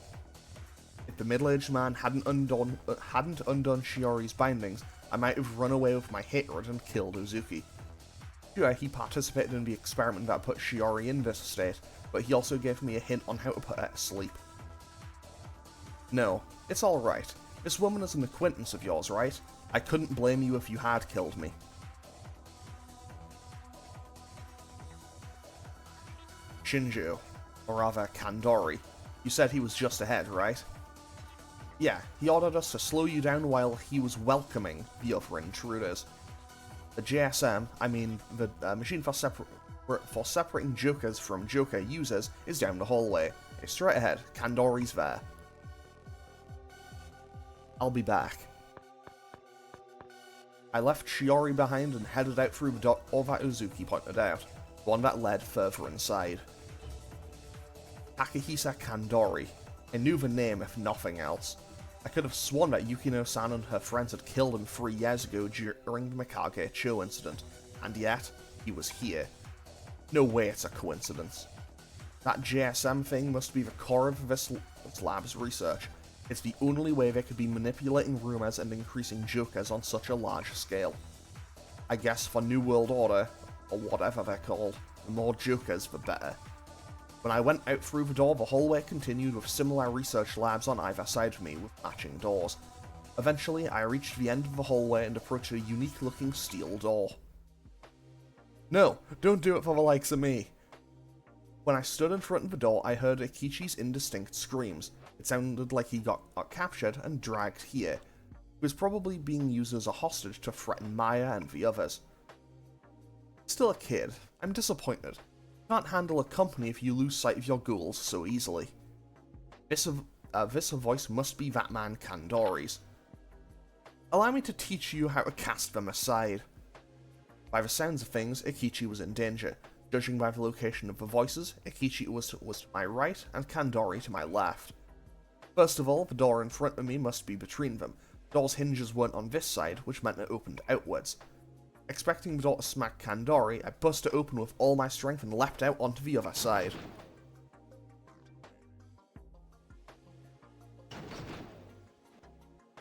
If the middle-aged man hadn't undone Shiori's bindings, I might have run away with my hatred and killed Uzuki. Sure, he participated in the experiment that put Shiori in this state, but he also gave me a hint on how to put her to sleep. No, it's alright. This woman is an acquaintance of yours, right? I couldn't blame you if you had killed me. Shinjo, or rather Kandori. You said he was just ahead, right? Yeah, he ordered us to slow you down while he was welcoming the other intruders. The JSM, I mean the machine for separating Jokers from Joker users, is down the hallway. It's straight ahead. Kandori's there. I'll be back. I left Shiori behind and headed out through the door that Uzuki pointed out, the one that led further inside. Takahisa Kandori. I knew the name if nothing else. I could have sworn that Yukino-san and her friends had killed him 3 years ago during the Mikage-cho incident, and yet, he was here. No way it's a coincidence. That JSM thing must be the core of this lab's research. It's the only way they could be manipulating rumors and increasing jokers on such a large scale. I guess for New World Order, or whatever they're called, the more jokers the better. When I went out through the door, the hallway continued with similar research labs on either side of me with matching doors. Eventually, I reached the end of the hallway and approached a unique-looking steel door. No, don't do it for the likes of me. When I stood in front of the door, I heard Akichi's indistinct screams. It sounded like he got captured and dragged here. He was probably being used as a hostage to threaten Maya and the others. Still a kid, I'm disappointed. You can't handle a company if you lose sight of your goals so easily. This voice must be that man Kandori's. Allow me to teach you how to cast them aside. By the sounds of things, Akichi was in danger. Judging by the location of the voices, Akichi was to my right and Kandori to my left. First of all, the door in front of me must be between them. The door's hinges weren't on this side, which meant it opened outwards. Expecting the door to smack Kandori, I burst it open with all my strength and leapt out onto the other side.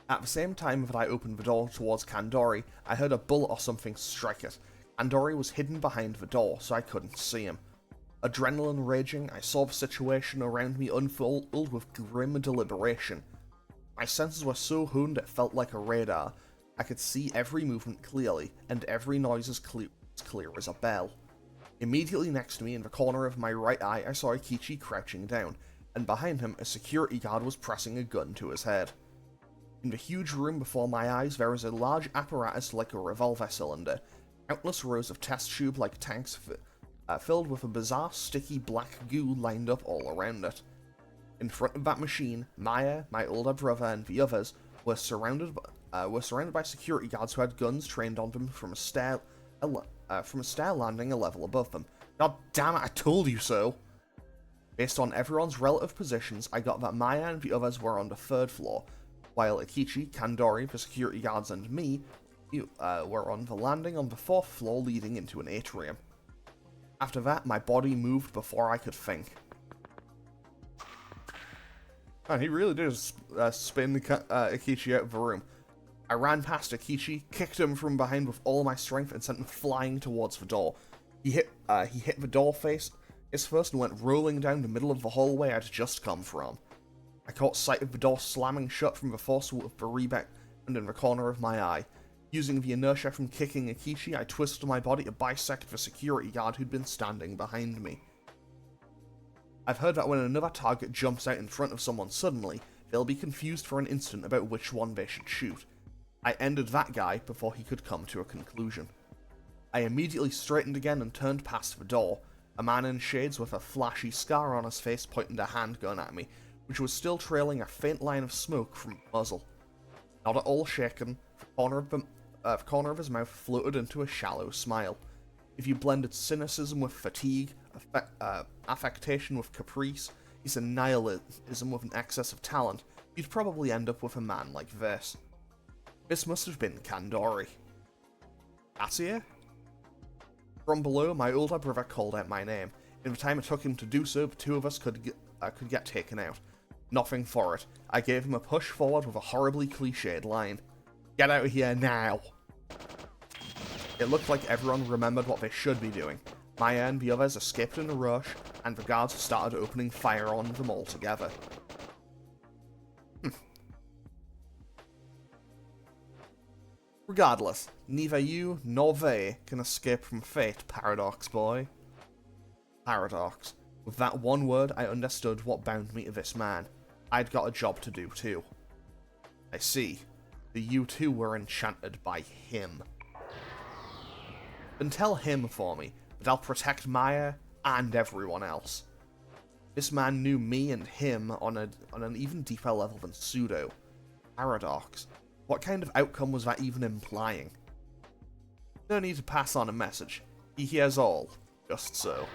At the same time that I opened the door towards Kandori, I heard a bullet or something strike it. Kandori was hidden behind the door, so I couldn't see him. Adrenaline raging, I saw the situation around me unfold with grim deliberation. My senses were so honed it felt like a radar. I could see every movement clearly, and every noise as clear as a bell. Immediately next to me, in the corner of my right eye, I saw Akichi crouching down, and behind him, a security guard was pressing a gun to his head. In the huge room before my eyes, there was a large apparatus like a revolver cylinder. Countless rows of test tube-like tanks filled with a bizarre sticky black goo lined up all around it. In front of that machine, Maya, my older brother, and the others were surrounded by security guards who had guns trained on them from a stair landing a level above them. God damn it, I told you so! Based on everyone's relative positions, I got that Maya and the others were on the third floor, while Akichi, Kandori, the security guards, and me were on the landing on the fourth floor leading into an atrium. After that, my body moved before I could think. Man, he really did spin Akichi out of the room. I ran past Akichi, kicked him from behind with all my strength, and sent him flying towards the door. He hit the door face first and went rolling down the middle of the hallway I'd just come from. I caught sight of the door slamming shut from the force of the rebound in the corner of my eye. Using the inertia from kicking Akichi, I twisted my body to bisect the security guard who'd been standing behind me. I've heard that when another target jumps out in front of someone suddenly, they'll be confused for an instant about which one they should shoot. I ended that guy before he could come to a conclusion. I immediately straightened again and turned past the door. A man in shades with a flashy scar on his face pointed a handgun at me, which was still trailing a faint line of smoke from the muzzle. Not at all shaken, the corner of his mouth floated into a shallow smile. If you blended cynicism with fatigue, affectation with caprice, his nihilism with an excess of talent, you'd probably end up with a man like this. This must have been Kandori. Tatsuya? From below, my older brother called out my name. In the time it took him to do so, the two of us could get taken out. Nothing for it. I gave him a push forward with a horribly cliched line. Get out of here now! It looked like everyone remembered what they should be doing. Maya and the others escaped in a rush, and the guards started opening fire on them all together. Regardless, neither you nor they can escape from fate, Paradox boy. Paradox. With that one word, I understood what bound me to this man. I'd got a job to do too. I see. You two were enchanted by him. Then tell him for me that I'll protect Maya and everyone else. This man knew me and him on an even deeper level than Pseudo. Paradox. What kind of outcome was that even implying? No need to pass on a message. He hears all. Just so.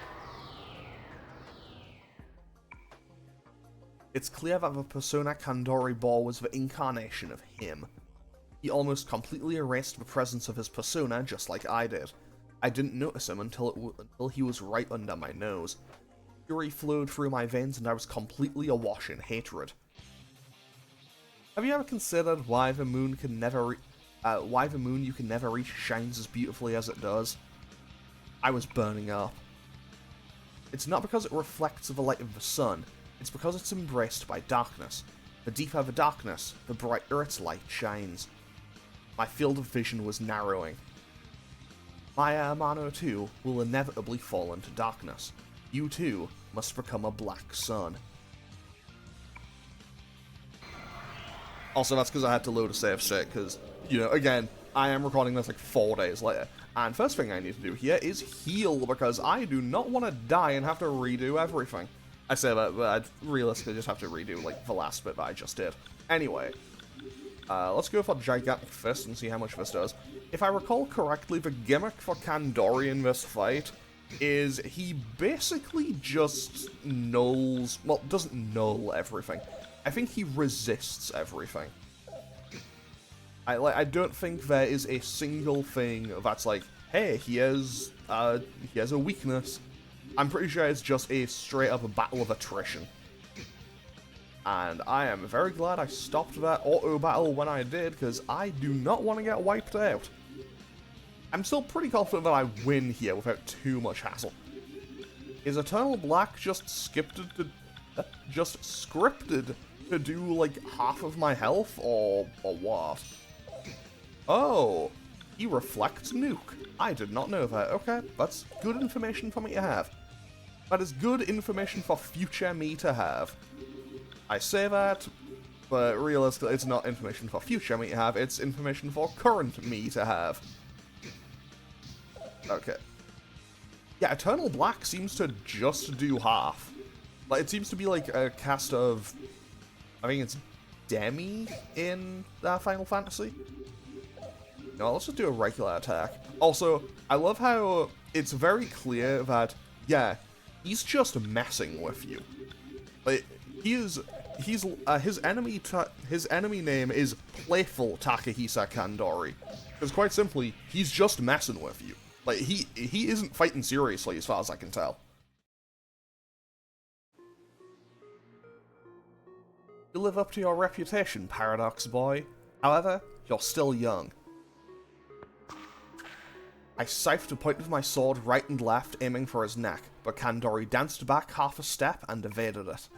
It's clear that the persona Kandori bore was the incarnation of him. He almost completely erased the presence of his persona just like I did. I didn't notice him until he was right under my nose. Fury flowed through my veins and I was completely awash in hatred. Have you ever considered why the moon can never why the moon you can never reach shines as beautifully as it does? I was burning up. It's not because it reflects the light of the sun, it's because it's embraced by darkness. The deeper the darkness, the brighter its light shines. My field of vision was narrowing. My hermano too will inevitably fall into darkness. You too must become a black sun. Also, that's because I had to load a save state, because, you know, again, I am recording this like 4 days later. And first thing I need to do here is heal, because I do not want to die and have to redo everything. I say that, but I'd realistically just have to redo, like, the last bit that I just did. Anyway, let's go for Gigantic Fist and see how much this does. If I recall correctly, the gimmick for Kandori in this fight is he basically just nulls, well, doesn't null everything. I think he resists everything. I don't think there is a single thing that's like, hey, he has a weakness. I'm pretty sure it's just a straight up battle of attrition. And I am very glad I stopped that auto battle when I did, because I do not want to get wiped out. I'm still pretty confident that I win here without too much hassle. Is Eternal Black just scripted to do like half of my health, or what? Oh, he reflects nuke. I did not know that. Okay, that's good information for me to have. That is good information for future me to have. I say that, but realistically it's not information for future me to have, it's information for current me to have. Okay. Yeah, Eternal Black seems to just do half. Like, it seems to be like a cast of, I think it's Demi in Final Fantasy. No, let's just do a regular attack. Also, I love how it's very clear that, yeah, he's just messing with you. Like, his enemy name is Playful Takahisa Kandori. Because quite simply, he's just messing with you. Like, he isn't fighting seriously as far as I can tell. You live up to your reputation, Paradox Boy. However, you're still young. I scythed a point of my sword right and left, aiming for his neck, but Kandori danced back half a step and evaded it.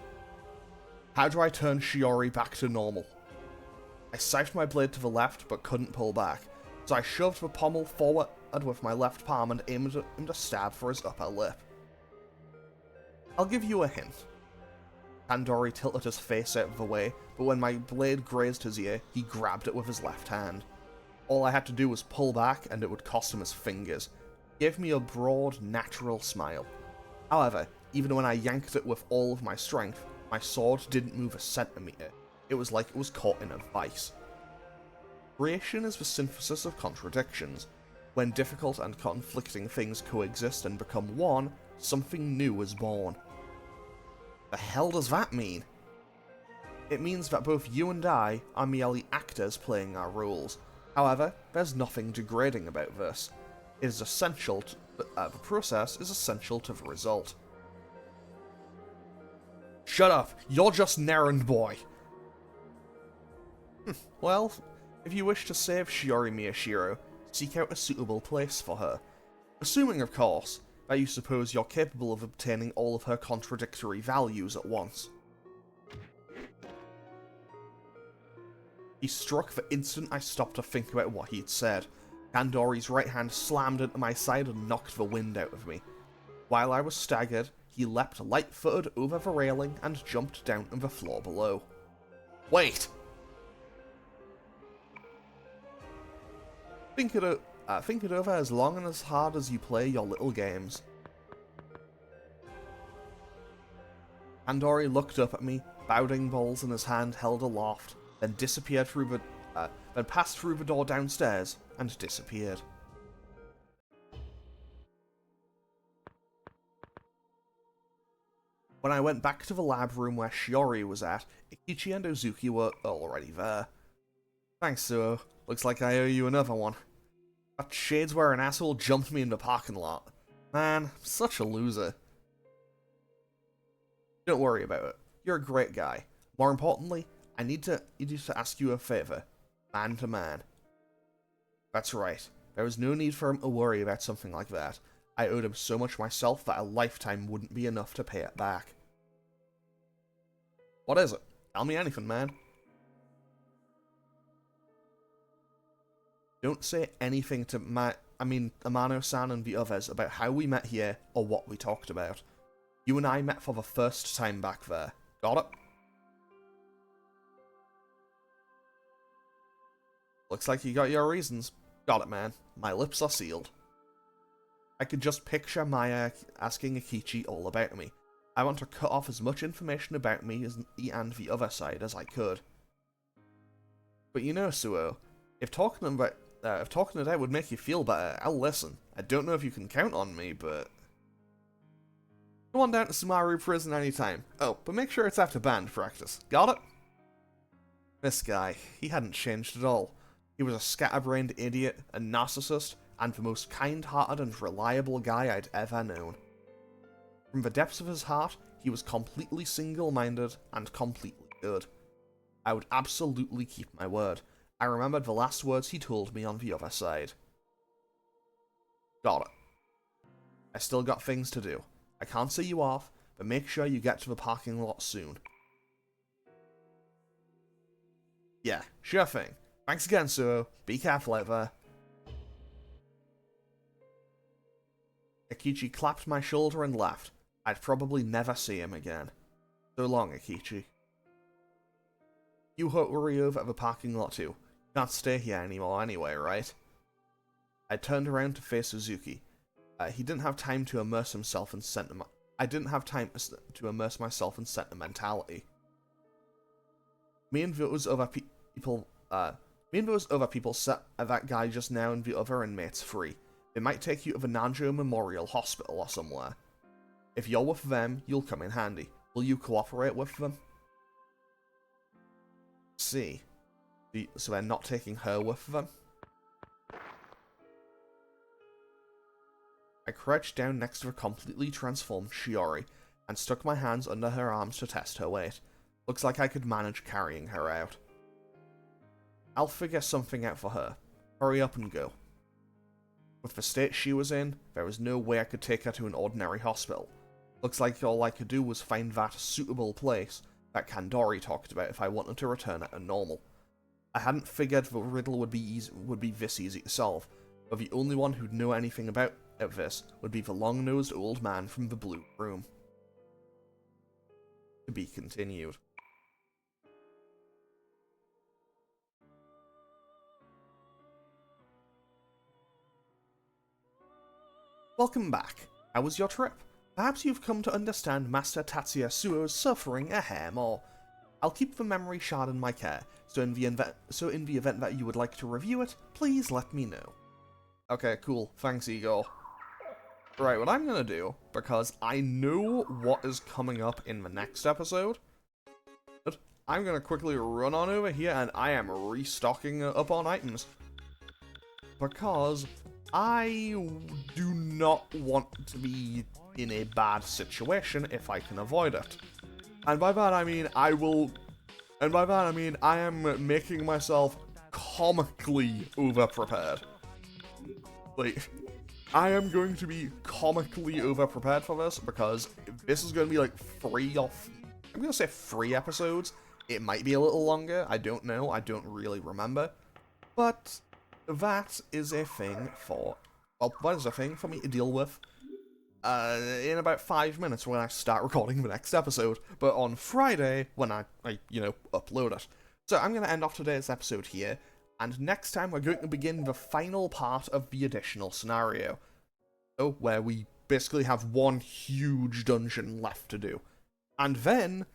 How do I turn Shiori back to normal? I scythed my blade to the left, but couldn't pull back, so I shoved the pommel forward with my left palm and aimed him to stab for his upper lip. I'll give you a hint. Kandori tilted his face out of the way, but when my blade grazed his ear, he grabbed it with his left hand. All I had to do was pull back, and it would cost him his fingers. He gave me a broad, natural smile. However, even when I yanked it with all of my strength, my sword didn't move a centimeter. It was like it was caught in a vice. Creation is the synthesis of contradictions. When difficult and conflicting things coexist and become one, something new is born. The hell does that mean? It means that both you and I are merely actors playing our roles. However, there's nothing degrading about this. It is essential to, the process is essential to the result. Shut up! You're just an errand boy! Well, if you wish to save Shiori Miyashiro, seek out a suitable place for her. Assuming, of course, that you suppose you're capable of obtaining all of her contradictory values at once. He struck the instant I stopped to think about what he'd said. Kandori's right hand slammed into my side and knocked the wind out of me. While I was staggered, he leapt light-footed over the railing and jumped down to the floor below. Wait! Think it over as long and as hard as you play your little games. Kandori looked up at me, bounding balls in his hand held aloft, then disappeared through the, then passed through the door downstairs and disappeared. When I went back to the lab room where Shiori was at, Ikichi and Ozuki were already there. Thanks, Suo. Looks like I owe you another one. That shades-wearing asshole jumped me in the parking lot. Man, such a loser. Don't worry about it. You're a great guy. More importantly, I need to ask you a favor, man to man. That's right. There was no need for him to worry about something like that. I owed him so much myself that a lifetime wouldn't be enough to pay it back. What is it? Tell me anything, man. Don't say anything to Amano-san and the others about how we met here or what we talked about. You and I met for the first time back there. Got it? Looks like you got your reasons. Got it, man. My lips are sealed. I could just picture Maya asking Akechi all about me. I want to cut off as much information about me and the other side as I could. But you know, Suo, if talking it out would make you feel better, I'll listen. I don't know if you can count on me, but... Come on down to Sumaru Prison anytime. Oh, but make sure it's after band practice. Got it? This guy, he hadn't changed at all. He was a scatterbrained idiot, a narcissist, and the most kind-hearted and reliable guy I'd ever known. From the depths of his heart, he was completely single-minded and completely good. I would absolutely keep my word. I remembered the last words he told me on the other side. Got it. I still got things to do. I can't see you off, but make sure you get to the parking lot soon. Yeah, sure thing. Thanks again, Suo. Be careful out there. Akechi clapped my shoulder and laughed. I'd probably never see him again. So long, Akechi. You hurry over at the parking lot too. You can't stay here anymore anyway, right? I turned around to face Suzuki. He didn't have time to immerse himself in sentiment. I didn't have time to immerse myself in sentimentality. Me and those other people set that guy just now and the other inmates free. They might take you to the Nanjo Memorial Hospital or somewhere. If you're with them, you'll come in handy. Will you cooperate with them? See. So they're not taking her with them? I crouched down next to a completely transformed Shiori, and stuck my hands under her arms to test her weight. Looks like I could manage carrying her out. I'll figure something out for her. Hurry up and go. With the state she was in, there was no way I could take her to an ordinary hospital. Looks like all I could do was find that suitable place that Kandori talked about if I wanted to return her to normal. I hadn't figured the riddle would be this easy to solve, but the only one who'd know anything about this would be the long-nosed old man from the blue room. To be continued. Welcome back. How was your trip? Perhaps you've come to understand Master Tatsuya Suo's suffering a hair more. I'll keep the memory shard in my care, so in the event that you would like to review it, please let me know. Okay, cool. Thanks, Igor. Right, what I'm gonna do, because I know what is coming up in the next episode, I'm gonna quickly run on over here and I am restocking up on items. Because I do not want to be in a bad situation if I can avoid it. And by that I mean I am making myself comically over-prepared. Like, I am going to be comically over-prepared for this, because this is going to be like I'm going to say 3 episodes. It might be a little longer, I don't know, I don't really remember. But that is a thing for, well, that is a thing for me to deal with in about 5 minutes when I start recording the next episode, but on Friday when I upload it. So I'm going to end off today's episode here, and next time we're going to begin the final part of the additional scenario. So, where we basically have one huge dungeon left to do. And then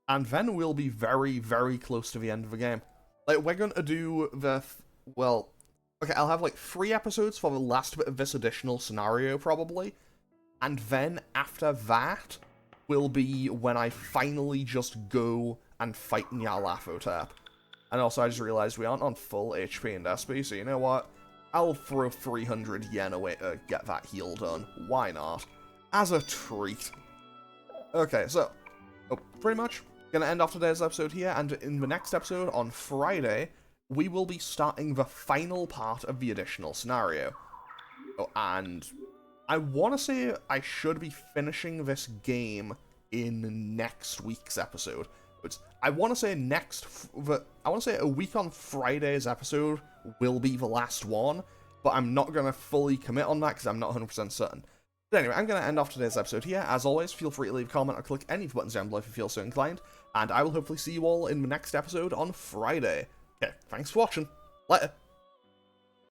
we'll be very, very close to the end of the game. Like, we're going to do okay, I'll have like 3 episodes for the last bit of this additional scenario, probably. And then, after that, will be when I finally just go and fight Nyarlathotep. And also, I just realized we aren't on full HP and SP, so you know what? I'll throw 300 yen away to get that heal done. Why not? As a treat. Okay, so, pretty much, Gonna end off today's episode here, and in the next episode on Friday, we will be starting the final part of the additional scenario. Oh, and I want to say I should be finishing this game in next week's episode. But I want to say a week on Friday's episode will be the last one, but I'm not going to fully commit on that because I'm not 100% certain. But anyway, I'm going to end off today's episode here. As always, feel free to leave a comment or click any of the buttons down below if you feel so inclined, and I will hopefully see you all in the next episode on Friday. Okay, thanks for watching. Later.